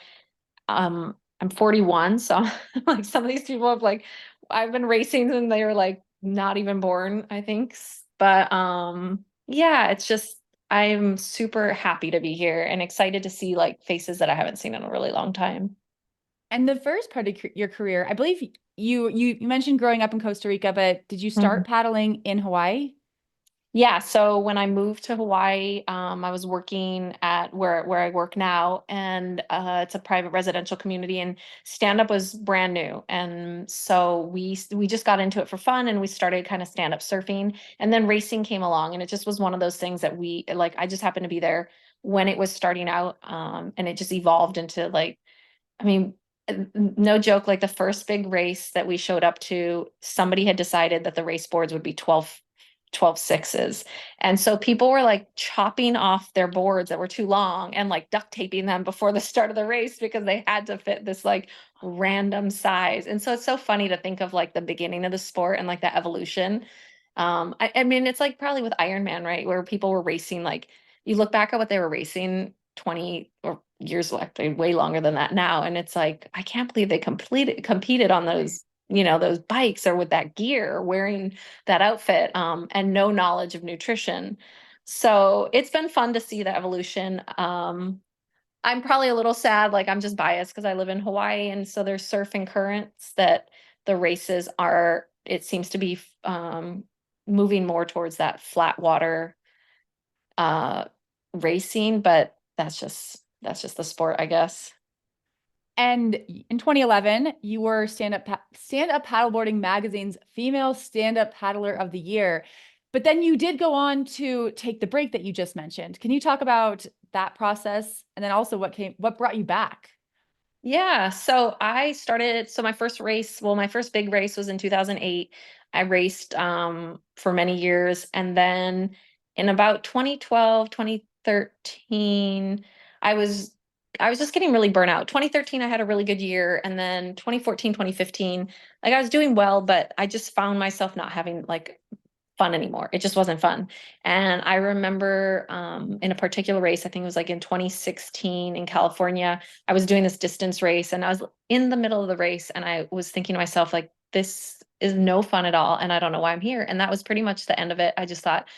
I'm 41, so like some of these people have like I've been racing and they were like not even born, I think. But yeah, it's just I'm super happy to be here and excited to see like faces that I haven't seen in a really long time. And the first part of your career, I believe you mentioned growing up in Costa Rica, but did you start paddling in Hawaii? Yeah, so when I moved to Hawaii, I was working at where I work now, and it's a private residential community, and stand up was brand new, and so we just got into it for fun, and we started kind of stand up surfing, and then racing came along, and it just was one of those things that we like. I just happened to be there when it was starting out, and it just evolved into like, I mean. No joke, like the first big race that we showed up to, somebody had decided that the race boards would be 12 sixes. And so people were like chopping off their boards that were too long and like duct taping them before the start of the race because they had to fit this like random size. And so it's so funny to think of like the beginning of the sport and like the evolution. I mean, it's like probably with Ironman, right? Where people were racing, like you look back at what they were racing 20 or years, actually way longer than that now. And it's like, I can't believe they competed on those, you know, those bikes or with that gear, wearing that outfit, and no knowledge of nutrition. So it's been fun to see the evolution. I'm probably a little sad, like I'm just biased because I live in Hawaii, and so there's surf and currents that the races are, it seems to be moving more towards that flat water racing, but that's just the sport, I guess. And in 2011, you were Stand Up Paddleboarding Magazine's Female Stand Up Paddler of the Year. But then you did go on to take the break that you just mentioned. Can you talk about that process, and then also what brought you back? Yeah, so my first race, well, my first big race was in 2008. I raced for many years, and then in about 2012, 2013, I was I was just getting really burnt out. 2013 I had a really good year, and then 2014, 2015, like I was doing well, but I just found myself not having like fun anymore. It just wasn't fun. And I remember in a particular race, I think it was like in 2016 in California, I was doing this distance race, and I was in the middle of the race, and I was thinking to myself, like, this is no fun at all. And I don't know why I'm here. And that was pretty much the end of it. I just thought,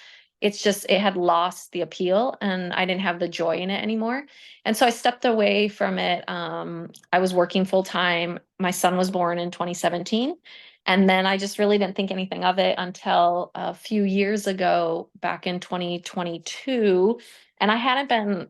it had lost the appeal, and I didn't have the joy in it anymore. And so I stepped away from it. I was working full time. My son was born in 2017. And then I just really didn't think anything of it until a few years ago, back in 2022. And I hadn't been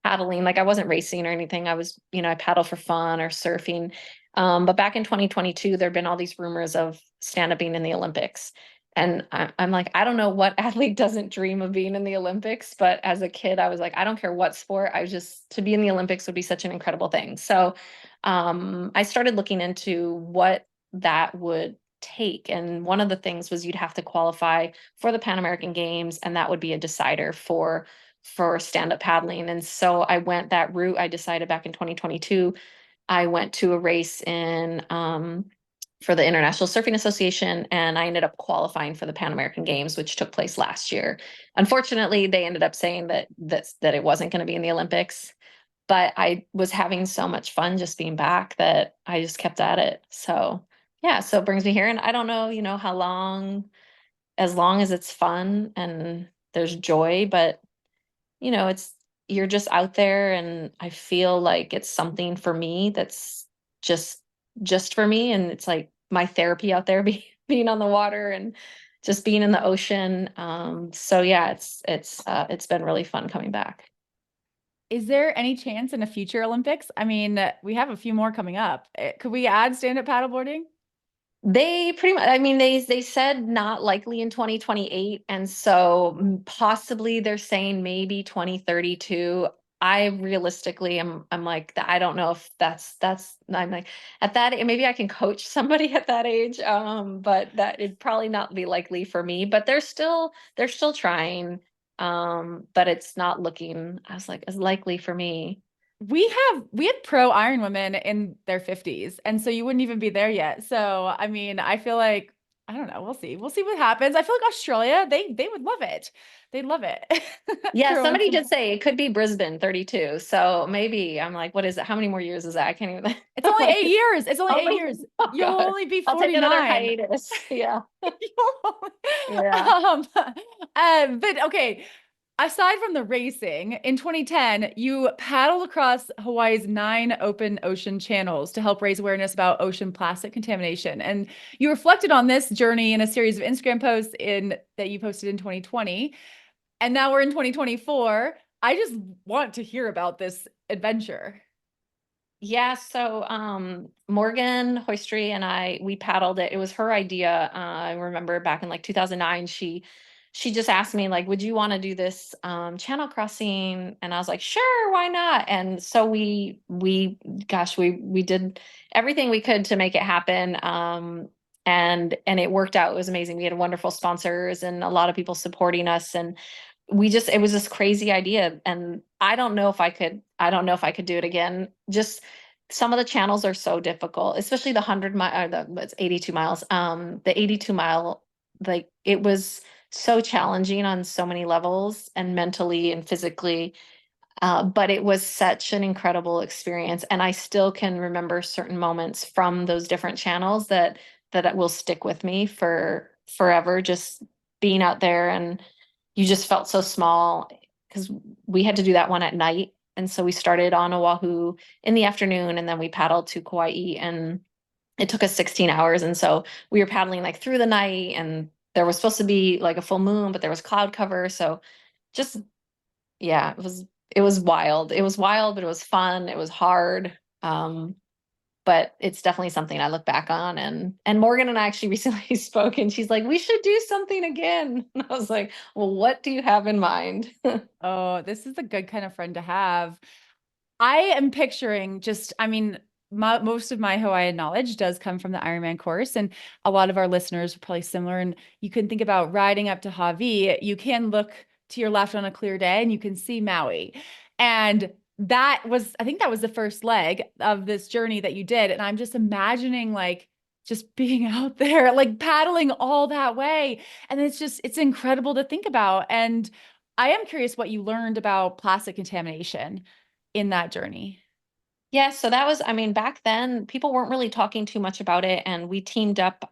paddling, like I wasn't racing or anything. I was, I paddle for fun or surfing. But back in 2022, there'd been all these rumors of stand-up being in the Olympics. And I'm like, I don't know what athlete doesn't dream of being in the Olympics. But as a kid, I was like, I don't care what sport. To be in the Olympics would be such an incredible thing. So I started looking into what that would take. And one of the things was you'd have to qualify for the Pan American Games, and that would be a decider for stand-up paddling. And so I went that route. I decided back in 2022, I went to a race in for the International Surfing Association, and I ended up qualifying for the Pan American Games, which took place last year. Unfortunately, they ended up saying that it wasn't going to be in the Olympics, but I was having so much fun just being back that I just kept at it. So yeah, so it brings me here, and I don't know, how long, as long as it's fun and there's joy, but you're just out there, and I feel like it's something for me that's just for me, and it's like my therapy out there, being on the water and just being in the ocean. So yeah, it's been really fun coming back. Is there any chance in a future Olympics? I mean, we have a few more coming up. Could we add stand-up paddleboarding? They pretty much, I mean, they said not likely in 2028. And so possibly they're saying maybe 2032. I realistically I'm like, I don't know if I'm like, at that, maybe I can coach somebody at that age. But that it'd probably not be likely for me, but they're still trying. But it's not looking, I was like, as likely for me. We had pro IronWomen in their 50s, and so you wouldn't even be there yet. So I mean, I feel like, I don't know, we'll see what happens. I feel like Australia, they would love it. They'd love it. Yeah, somebody did say it could be Brisbane 32. So maybe I'm like, what is it? How many more years is that? I can't even. It's only 8 years. It's only 8 years. Oh, You'll God. only be I'll take 49. another hiatus. Yeah. Yeah. But okay. Aside from the racing, in 2010, you paddled across Hawaii's 9 open ocean channels to help raise awareness about ocean plastic contamination. And you reflected on this journey in a series of Instagram posts that you posted in 2020. And now we're in 2024. I just want to hear about this adventure. Yeah, so Morgan Hoistry and we paddled it. It was her idea. I remember back in like 2009, she just asked me like, would you want to do this channel crossing? And I was like, sure, why not? And so we did everything we could to make it happen. And it worked out. It was amazing. We had wonderful sponsors and a lot of people supporting us, and it was this crazy idea. And I don't know if I could do it again. Just some of the channels are so difficult, especially the 100-mile, it's 82 miles. The 82-mile, like it was so challenging on so many levels, and mentally and physically. But it was such an incredible experience, and I still can remember certain moments from those different channels that will stick with me for forever. Just being out there, and you just felt so small because we had to do that one at night, and so we started on Oahu in the afternoon, and then we paddled to Kauai, and it took us 16 hours, and so we were paddling like through the night, and there was supposed to be like a full moon, but there was cloud cover, so just yeah, it was wild. It was wild, but it was fun. It was hard. But it's definitely something I look back on, and Morgan and I actually recently spoke, and she's like, we should do something again. And I was like, well, what do you have in mind? Oh, this is a good kind of friend to have. I am picturing just, I mean, most of my Hawaiian knowledge does come from the Ironman course, and a lot of our listeners are probably similar. And you can think about riding up to Hawaii. You can look to your left on a clear day and you can see Maui. And I think that was the first leg of this journey that you did. And I'm just imagining like just being out there, like paddling all that way. And it's incredible to think about. And I am curious what you learned about plastic contamination in that journey. Yeah, so that was, I mean, back then people weren't really talking too much about it, and we teamed up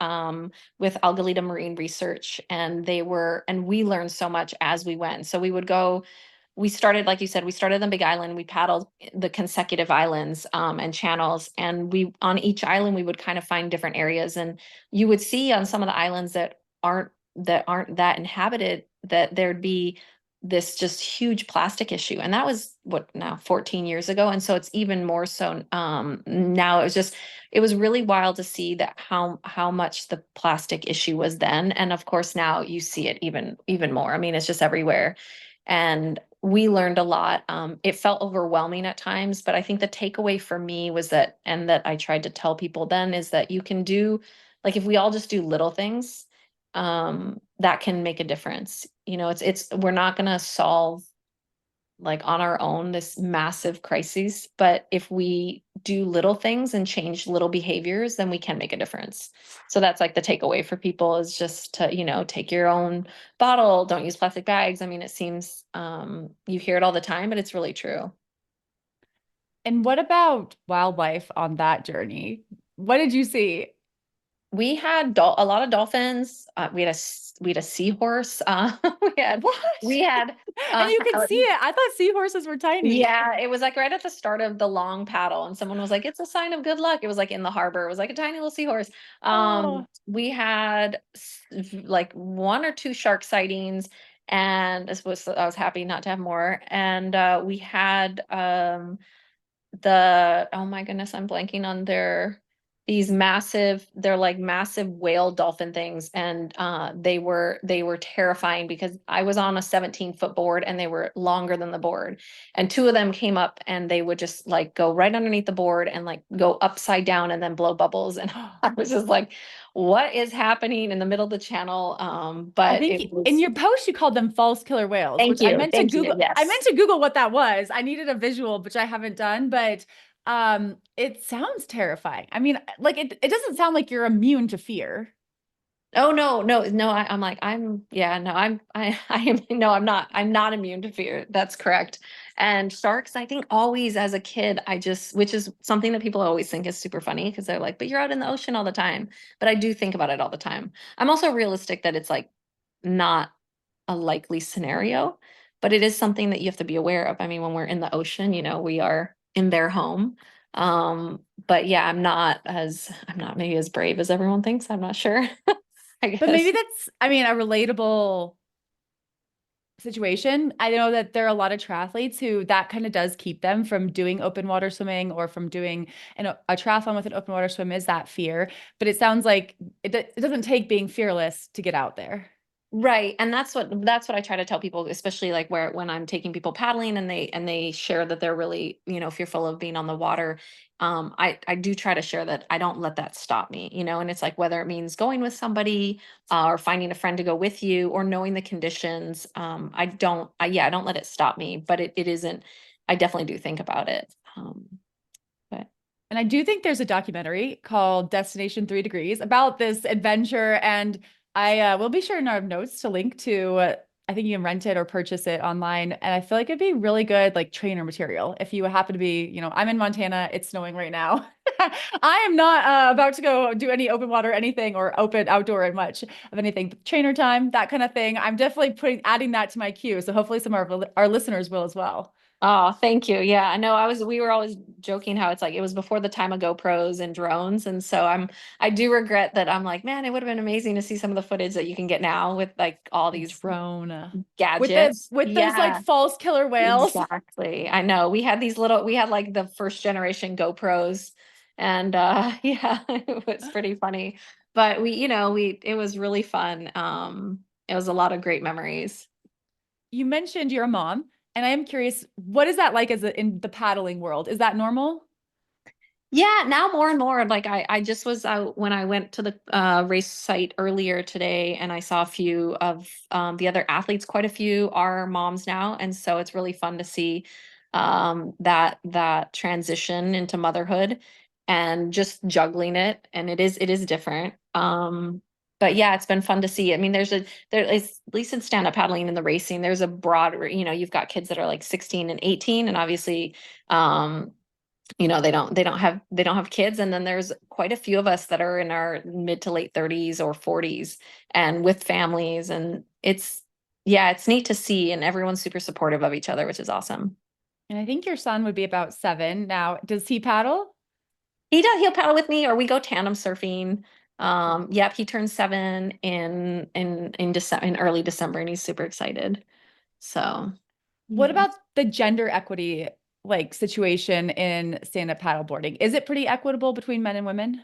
with Algalita Marine Research, and we learned so much as we went. So we started, like you said, we started on Big Island. We paddled the consecutive islands and channels, and on each island we would kind of find different areas, and you would see on some of the islands that aren't that inhabited that there'd be this just huge plastic issue, and that was what, now 14 years ago, and so it's even more so now. It was really wild to see that how much the plastic issue was then, and of course now you see it even more. I mean, it's just everywhere, and we learned a lot. It felt overwhelming at times, but I think the takeaway for me was that, and that I tried to tell people then, is that you can do, like, if we all just do little things, that can make a difference. We're not going to solve, like, on our own, this massive crises, but if we do little things and change little behaviors, then we can make a difference. So that's like the takeaway for people, is just to, take your own bottle, don't use plastic bags. I mean, it seems, you hear it all the time, but it's really true. And what about wildlife on that journey? What did you see? We had a lot of dolphins. We had a seahorse. We had What? we had And you could see it. I thought seahorses were tiny. Yeah, it was like right at the start of the long paddle, and someone was like, "It's a sign of good luck." It was like in the harbor. It was like a tiny little seahorse. Oh, We had like one or two shark sightings, and I was happy not to have more. And we had oh my goodness, I'm blanking on they're like massive whale dolphin things, and they were terrifying because I was on a 17-foot board and they were longer than the board, and two of them came up and they would just like go right underneath the board and like go upside down and then blow bubbles, and I was just like, what is happening in the middle of the channel? I But think it was, in your post you called them false killer whales, thank which I you, meant to thank you, Google. yes. I meant to Google what that was. I needed a visual, which I haven't done, but it sounds terrifying. I mean, like it doesn't sound like you're immune to fear. Oh no, no, no. I'm like, yeah, no, I am, no, I'm not immune to fear. That's correct. And sharks, I think always as a kid, which is something that people always think is super funny because they're like, but you're out in the ocean all the time. But I do think about it all the time. I'm also realistic that it's like not a likely scenario, but it is something that you have to be aware of. I mean, when we're in the ocean, we are in their home. But yeah, I'm not maybe as brave as everyone thinks. I'm not sure. I But maybe guess. that's, I mean, a relatable situation. I know that there are a lot of triathletes who that kind of does keep them from doing open water swimming or from doing a triathlon with an open water swim, is that fear. But it sounds like it doesn't take being fearless to get out there. Right. And that's what I try to tell people, especially like when I'm taking people paddling and they share that they're really, fearful of being on the water. I do try to share that I don't let that stop me, and it's like whether it means going with somebody or finding a friend to go with you or knowing the conditions. I don't let it stop me, but it isn't, I definitely do think about it. But And I do think there's a documentary called Destination 3 Degrees about this adventure. And I will be sure in our notes to link to, I think you can rent it or purchase it online. And I feel like it'd be really good, like trainer material. If you happen to be, I'm in Montana, it's snowing right now. I am not about to go do any open water, anything, or open outdoor and much of anything. Trainer time, that kind of thing. I'm definitely adding that to my queue. So hopefully some of our listeners will as well. Oh, thank you. Yeah, I know we were always joking how it's like it was before the time of GoPros and drones. And so I do regret that. I'm like, man, it would have been amazing to see some of the footage that you can get now with like all these Drone gadgets. with those like Yeah, false killer whales. exactly. I know. We had like the first generation GoPros and yeah, it was pretty funny. But it was really fun. It was a lot of great memories. You mentioned you're a mom, and I am curious, what is that like in the paddling world? Is that normal? Yeah, now more and more. Like I just was out when I went to the race site earlier today, and I saw a few of the other athletes. Quite a few are moms now, and so it's really fun to see that transition into motherhood and just juggling it. And it is different. But yeah, it's been fun to see. I mean, there is at least in stand-up paddling and the racing, there's a broad, you've got kids that are like 16 and 18, and obviously they don't have kids, and then there's quite a few of us that are in our mid to late 30s or 40s and with families, and it's neat to see, and everyone's super supportive of each other, which is awesome. And I think your son would be about 7 now. Does he paddle? He'll paddle with me, or we go tandem surfing. Yep, he turns 7 in December, in early December, and he's super excited. So What yeah. about the gender equity like situation in stand-up paddleboarding? Is it pretty equitable between men and women?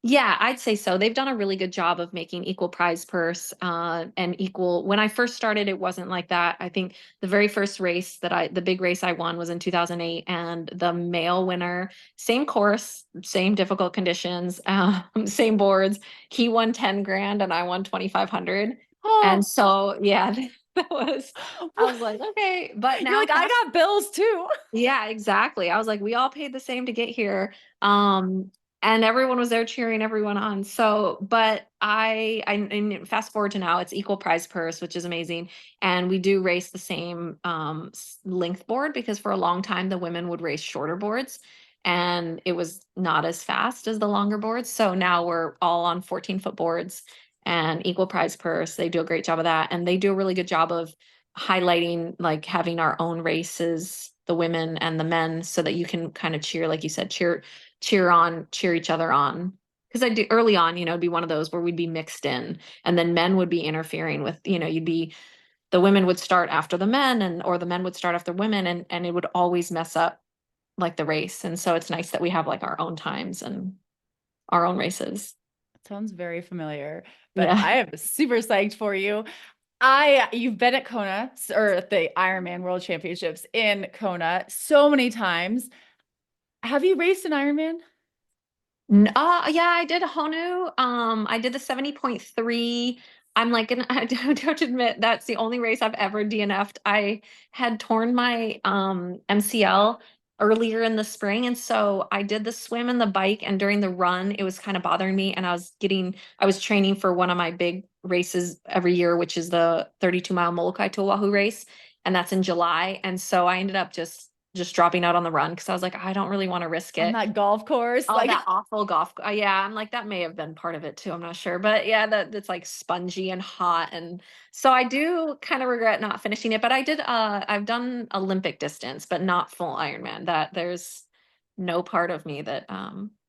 Yeah, I'd say so. They've done a really good job of making equal prize purse and equal. When I first started, it wasn't like that. I think the very first race the big race I won was in 2008, and the male winner, same course, same difficult conditions, same boards. He won 10 grand and I won 2,500. Oh, And so, yeah, I was like, okay, but you're now like, I got bills too. yeah, exactly. I was like, we all paid the same to get here. And everyone was there cheering everyone on. So, but and fast forward to now, it's equal prize purse, which is amazing. And we do race the same length board, because for a long time the women would race shorter boards and it was not as fast as the longer boards. So now we're all on 14-foot boards and equal prize purse. They do a great job of that. And they do a really good job of highlighting, like having our own races, the women and the men, so that you can kind of cheer, like you said, cheer each other on. Because I do early on, it'd be one of those where we'd be mixed in, and then men would be interfering with, the women would start after the men, or the men would start after women, and it would always mess up like the race. And so it's nice that we have like our own times and our own races. Sounds very familiar, but Yeah. I am super psyched for you. You've been at Kona or at the Ironman World Championships in Kona so many times. Have you raced an Ironman? Yeah, I did Honu. I did the 70.3. I'm like, I don't admit that's the only race I've ever DNF'd. I had torn my MCL earlier in the spring, and so I did the swim and the bike, and during the run, it was kind of bothering me, and I was training for one of my big races every year, which is the 32-mile Molokai to Oahu race, and that's in July. And so I ended up just dropping out on the run, because I was like, I don't really want to risk On it. that golf course? Oh, Like, that awful golf. Yeah, I'm like, that may have been part of it too. I'm not sure. But yeah, that's like spongy and hot. And so I do kind of regret not finishing it. But I've done Olympic distance, but not full Ironman. That there's no part of me that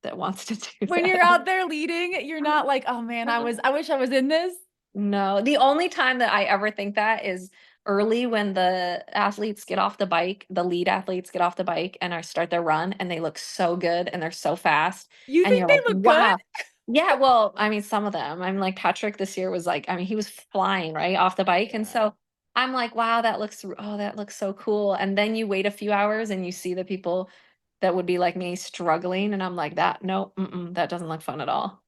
wants to do when you're that. out there leading, you're not like, oh man, I wish I was in this. No, the only time that I ever think that is early, when the lead athletes get off the bike and start their run, and they look so good and they're so fast. You And think you're they like, look good? wow. Yeah, well, I mean, some of them. I'm like, Patrick this year was like, I mean, he was flying right off the bike. And so I'm like, wow, that looks so cool. And then you wait a few hours and you see the people that would be like me struggling. And I'm like, no, that doesn't look fun at all.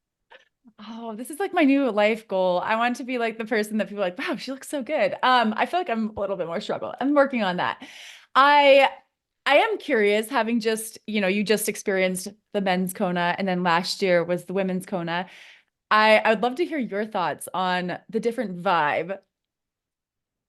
Oh, this is like my new life goal. I want to be like the person that people are like, wow, she looks so good. I feel like I'm a little bit more struggle. I'm working on that. I I am curious, having just, you just experienced the men's Kona and then last year was the women's Kona. I would love to hear your thoughts on the different vibe.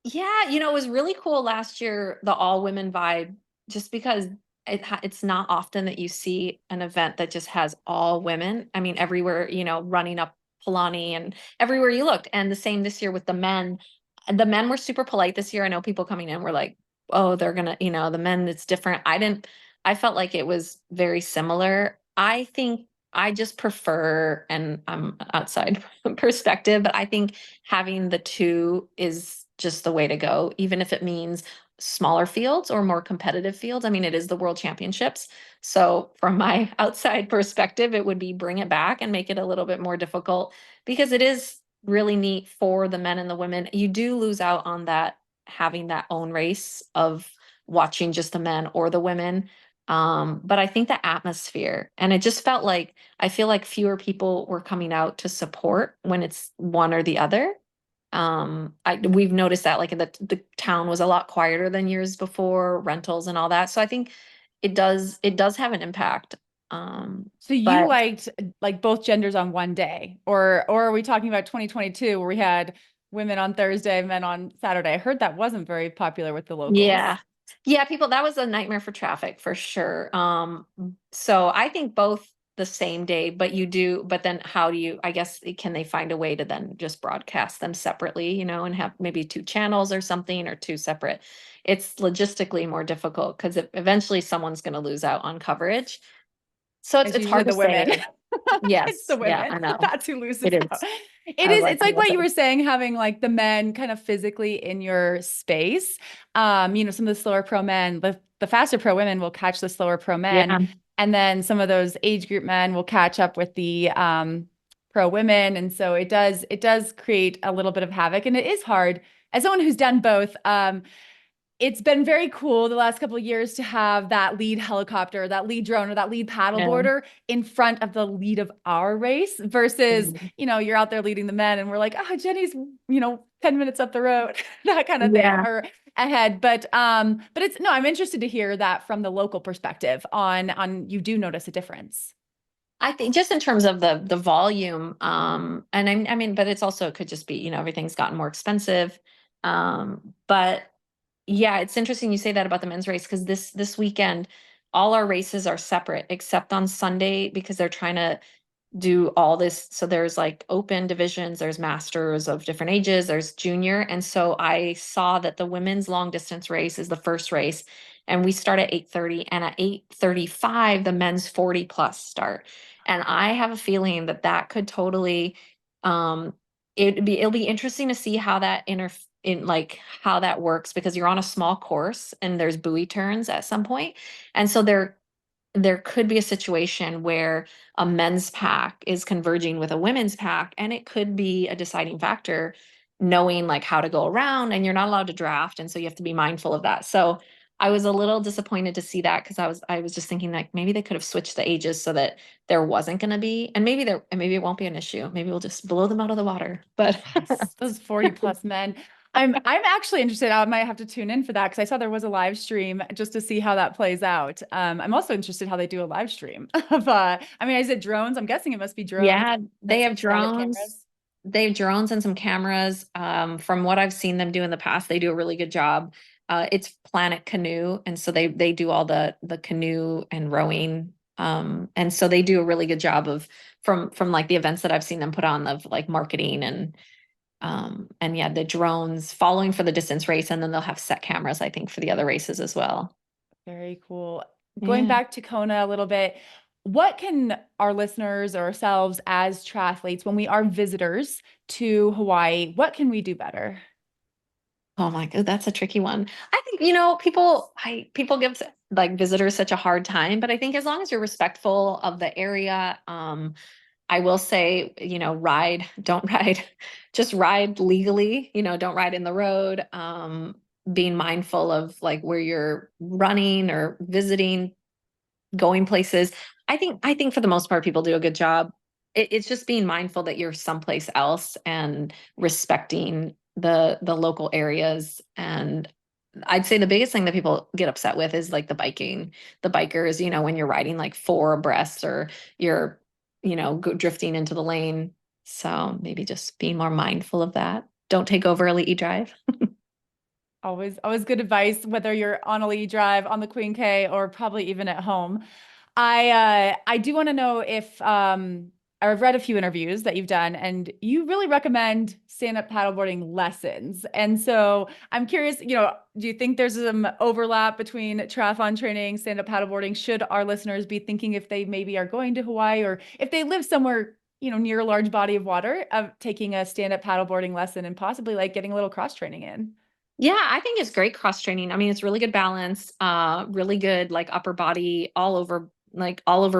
Yeah, it was really cool last year, the all women vibe, just because it's not often that you see an event that just has all women. I mean, everywhere, running up Polani and everywhere you looked. And the same this year with the men. And the men were super polite this year. I know people coming in were like, oh, they're gonna, the men, it's different. I felt like it was very similar. I think I just prefer, and I'm outside perspective, but I think having the two is just the way to go, even if it means smaller fields or more competitive fields. I mean, it is the world championships. So, from my outside perspective, it would be bring it back and make it a little bit more difficult because it is really neat for the men and the women. You do lose out on that having that own race of watching just the men or the women. But I think the atmosphere, and it just felt like I feel like fewer people were coming out to support when it's one or the other. We've noticed that like the town was a lot quieter than years before, rentals and all that. So I think it does have an impact. So you But liked like both genders on one day, or are we talking about 2022 where we had women on Thursday, men on Saturday? I heard that wasn't very popular with the locals. yeah. Yeah, people, that was a nightmare for traffic for sure. So I think both the same day, but then how do you, I guess, can they find a way to then just broadcast them separately, and have maybe two channels or something or two separate. It's logistically more difficult because eventually someone's going to lose out on coverage. So it's It's it's usually hard to the women. say. It's the Yes, yeah, women. I know. That's who loses It out. is. It I is, was like, it's like what you were saying, having like the men kind of physically in your space. Some of the slower pro men, the faster pro women will catch the slower pro men. yeah. And then some of those age group men will catch up with the pro women. And so it does create a little bit of havoc. And it is hard as someone who's done both. It's been very cool the last couple of years to have that lead helicopter, that lead drone, or that lead Yeah. paddleboarder in front of the lead of our race versus, Mhm. you're out there leading the men and we're like, oh, Jenny's, 10 minutes up the road, that kind of thing, Yeah. or ahead. But it's no, I'm interested to hear that from the local perspective on you do notice a difference. I think just in terms of the volume, and I mean, but it's also, it could just be, everything's gotten more expensive. But yeah, it's interesting you say that about the men's race because this weekend, all our races are separate except on Sunday because they're trying to do all this. So there's like open divisions, there's masters of different ages, there's junior. And so I saw that the women's long distance race is the first race, and we start at 8:30, and at 8:35 the men's 40 plus start. And I have a feeling that that could totally um it'll be interesting to see how that in like how that works because you're on a small course and there's buoy turns at some point. And so there could be a situation where a men's pack is converging with a women's pack, and it could be a deciding factor knowing like how to go around, and you're not allowed to draft, and so you have to be mindful of that. So I was a little disappointed to see that because I was just thinking like maybe they could have switched the ages so that there wasn't going to be, and maybe it won't be an issue, maybe we'll just blow them out of the water, but Yes, those 40 plus men. I'm actually interested. I might have to tune in for that because I saw there was a live stream just to see how that plays out. I'm also interested how they do a live stream of I mean, is it drones? I'm guessing it must be drones yeah, and they some have static drones. cameras. They have drones and some cameras. From what I've seen them do in the past, they do a really good job. It's Planet Canoe, and so they do all the canoe and rowing. And so they do a really good job of from like the events that I've seen them put on of like marketing and yeah, the drones following for the distance race, and then they'll have set cameras, I think, for the other races as well. Very cool. Going Yeah. back to Kona a little bit, what can our listeners or ourselves as triathletes, when we are visitors to Hawaii, what can we do better? Oh my God, that's a tricky one. I think, people give like visitors such a hard time, but I think as long as you're respectful of the area, I will say, don't ride, just ride legally, don't ride in the road. Being mindful of like where you're running or visiting, going places. I think for the most part, people do a good job. It's just being mindful that you're someplace else and respecting the local areas. And I'd say the biggest thing that people get upset with is like the bikers, when you're riding like four abreast or you're, drifting into the lane. So maybe just being more mindful of that. Don't take over a lead drive. Always good advice, whether you're on a lead drive, on the Queen K, or probably even at home. I do want to know if I've read a few interviews that you've done, and you really recommend stand-up paddleboarding lessons. And so I'm curious, do you think there's some overlap between triathlon training, stand-up paddleboarding? Should our listeners be thinking, if they maybe are going to Hawaii, or if they live somewhere, near a large body of water, of taking a stand-up paddleboarding lesson and possibly like getting a little cross training in? Yeah, I think it's great cross training. I mean, it's really good balance, really good like upper body, all over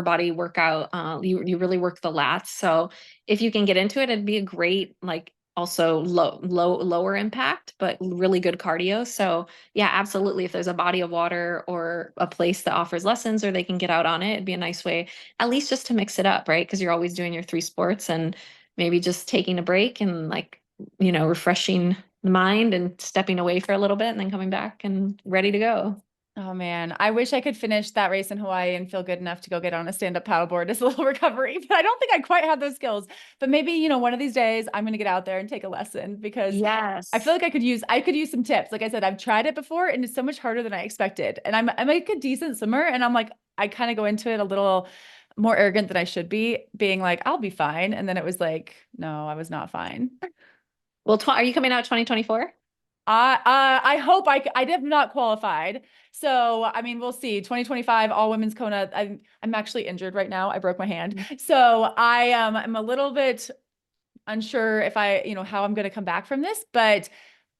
body workout. You really work the lats. So if you can get into it, it'd be a great like also lower impact, but really good cardio. So yeah, absolutely. If there's a body of water or a place that offers lessons or they can get out on it, it'd be a nice way, at least just to mix it up, right? Because you're always doing your three sports, and maybe just taking a break and like, refreshing the mind and stepping away for a little bit and then coming back and ready to go. Oh man, I wish I could finish that race in Hawaii and feel good enough to go get on a stand-up paddleboard as a little recovery, but I don't think I quite have those skills. But maybe, one of these days I'm going to get out there and take a lesson, because Yes. I feel like I could use some tips. Like I said, I've tried it before and it's so much harder than I expected. And I'm like a decent swimmer, and I'm like, I kind of go into it a little more arrogant than I should be, being like, I'll be fine. And then it was like, no, I was not fine. Well, are you coming out 2024? I hope I have not qualified. So, I mean, we'll see. 2025 all women's Kona. I'm actually injured right now. I broke my hand. So I'm a little bit unsure if how I'm going to come back from this, but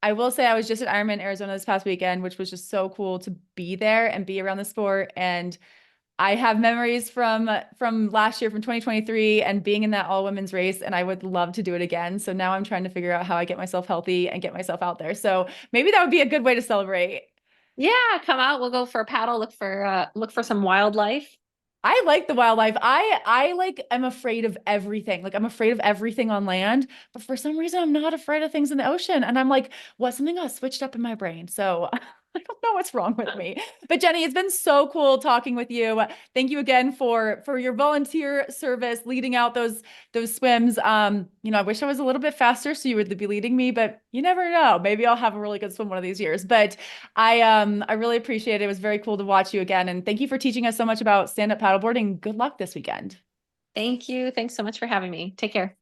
I will say I was just at Ironman Arizona this past weekend, which was just so cool to be there and be around the sport. And I have memories from last year, from 2023, and being in that all women's race, and I would love to do it again. So now I'm trying to figure out how I get myself healthy and get myself out there. So maybe that would be a good way to celebrate. Yeah, come out. We'll go for a paddle. Look for some wildlife. I like the wildlife. I'm afraid of everything. Like, I'm afraid of everything on land, but for some reason I'm not afraid of things in the ocean. And I'm like, something got switched up in my brain. So I don't know what's wrong with me. But Jenny, it's been so cool talking with you. Thank you again for your volunteer service, leading out those swims. I wish I was a little bit faster so you would be leading me, but you never know. Maybe I'll have a really good swim one of these years. But I really appreciate it. It was very cool to watch you again. And thank you for teaching us so much about stand-up paddleboarding. Good luck this weekend. Thank you. Thanks so much for having me. Take care.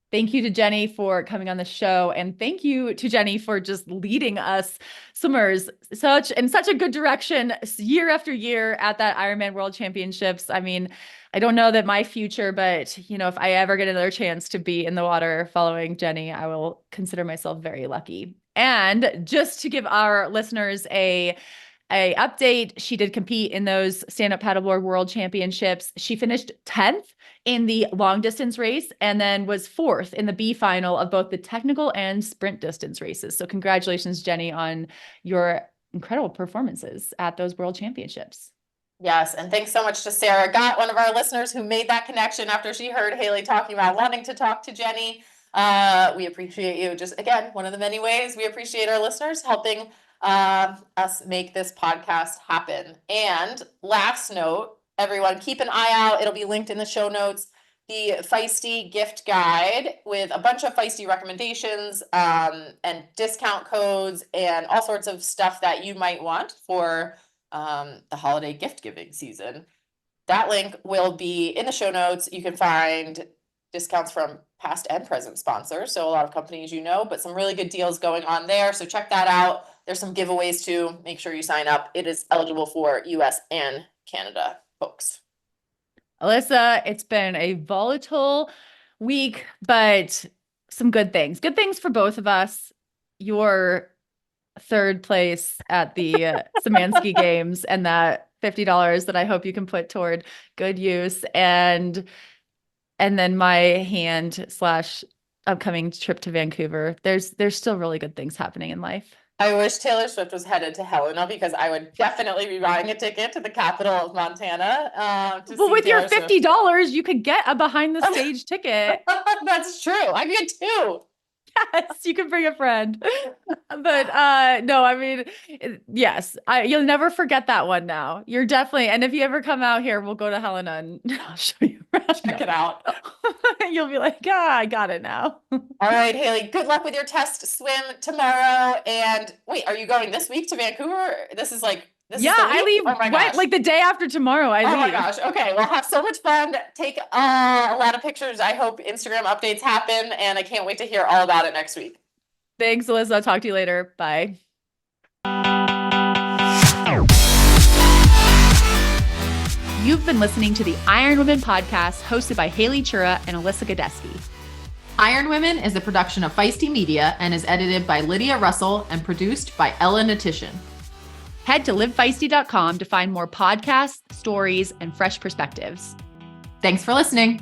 Thank you to Jenny for coming on the show. And thank you to Jenny for just leading us swimmers such a good direction year after year at that Ironman World Championships. I mean, I don't know that my future, but if I ever get another chance to be in the water following Jenny, I will consider myself very lucky. And just to give our listeners a update, she did compete in those stand-up paddleboard world championships. She finished 10th in the long distance race, and then was 4th in the B final of both the technical and sprint distance races. So congratulations, Jenny, on your incredible performances at those world championships. Yes, and thanks so much to Sarah Gott, one of our listeners, who made that connection after she heard Haley talking about wanting to talk to Jenny. We appreciate you. Just again, one of the many ways we appreciate our listeners helping us make this podcast happen. And last note, everyone, keep an eye out. It'll be linked in the show notes. The Feisty gift guide with a bunch of Feisty recommendations and discount codes and all sorts of stuff that you might want for the holiday gift giving season. That link will be in the show notes. You can find discounts from past and present sponsors. So a lot of companies, but some really good deals going on there. So check that out. There's some giveaways too. Make sure you sign up. It is eligible for US and Canada folks. Alyssa, it's been a volatile week, but some good things. Good things for both of us. Your 3rd place at the Samansky Games, and that $50 that I hope you can put toward good use, and then my hand/upcoming trip to Vancouver. There's still really good things happening in life. I wish Taylor Swift was headed to Helena, because I would definitely be buying a ticket to the capital of Montana. Well, with your $50, you could get a behind the stage ticket. That's true. I get 2. Yes, you can bring a friend. But no, I mean, yes, you'll never forget that one now. You're definitely, and if you ever come out here, we'll go to Helena and I'll show you around. Check it out. You'll be like, I got it now. All right, Haley, good luck with your test swim tomorrow. And wait, are you going this week to Vancouver? This is the I week? leave Oh my gosh. like the day after tomorrow. I Oh leave. my gosh. Okay. Well, have so much fun. Take a lot of pictures. I hope Instagram updates happen, and I can't wait to hear all about it next week. Thanks, Alyssa. I'll talk to you later. Bye. You've been listening to the IronWomen podcast hosted by Haley Chura and Alyssa Godesky. IronWomen is a production of Feisty Media and is edited by Lydia Russell and produced by Ella Natition. Head to livefeisty.com to find more podcasts, stories, and fresh perspectives. Thanks for listening.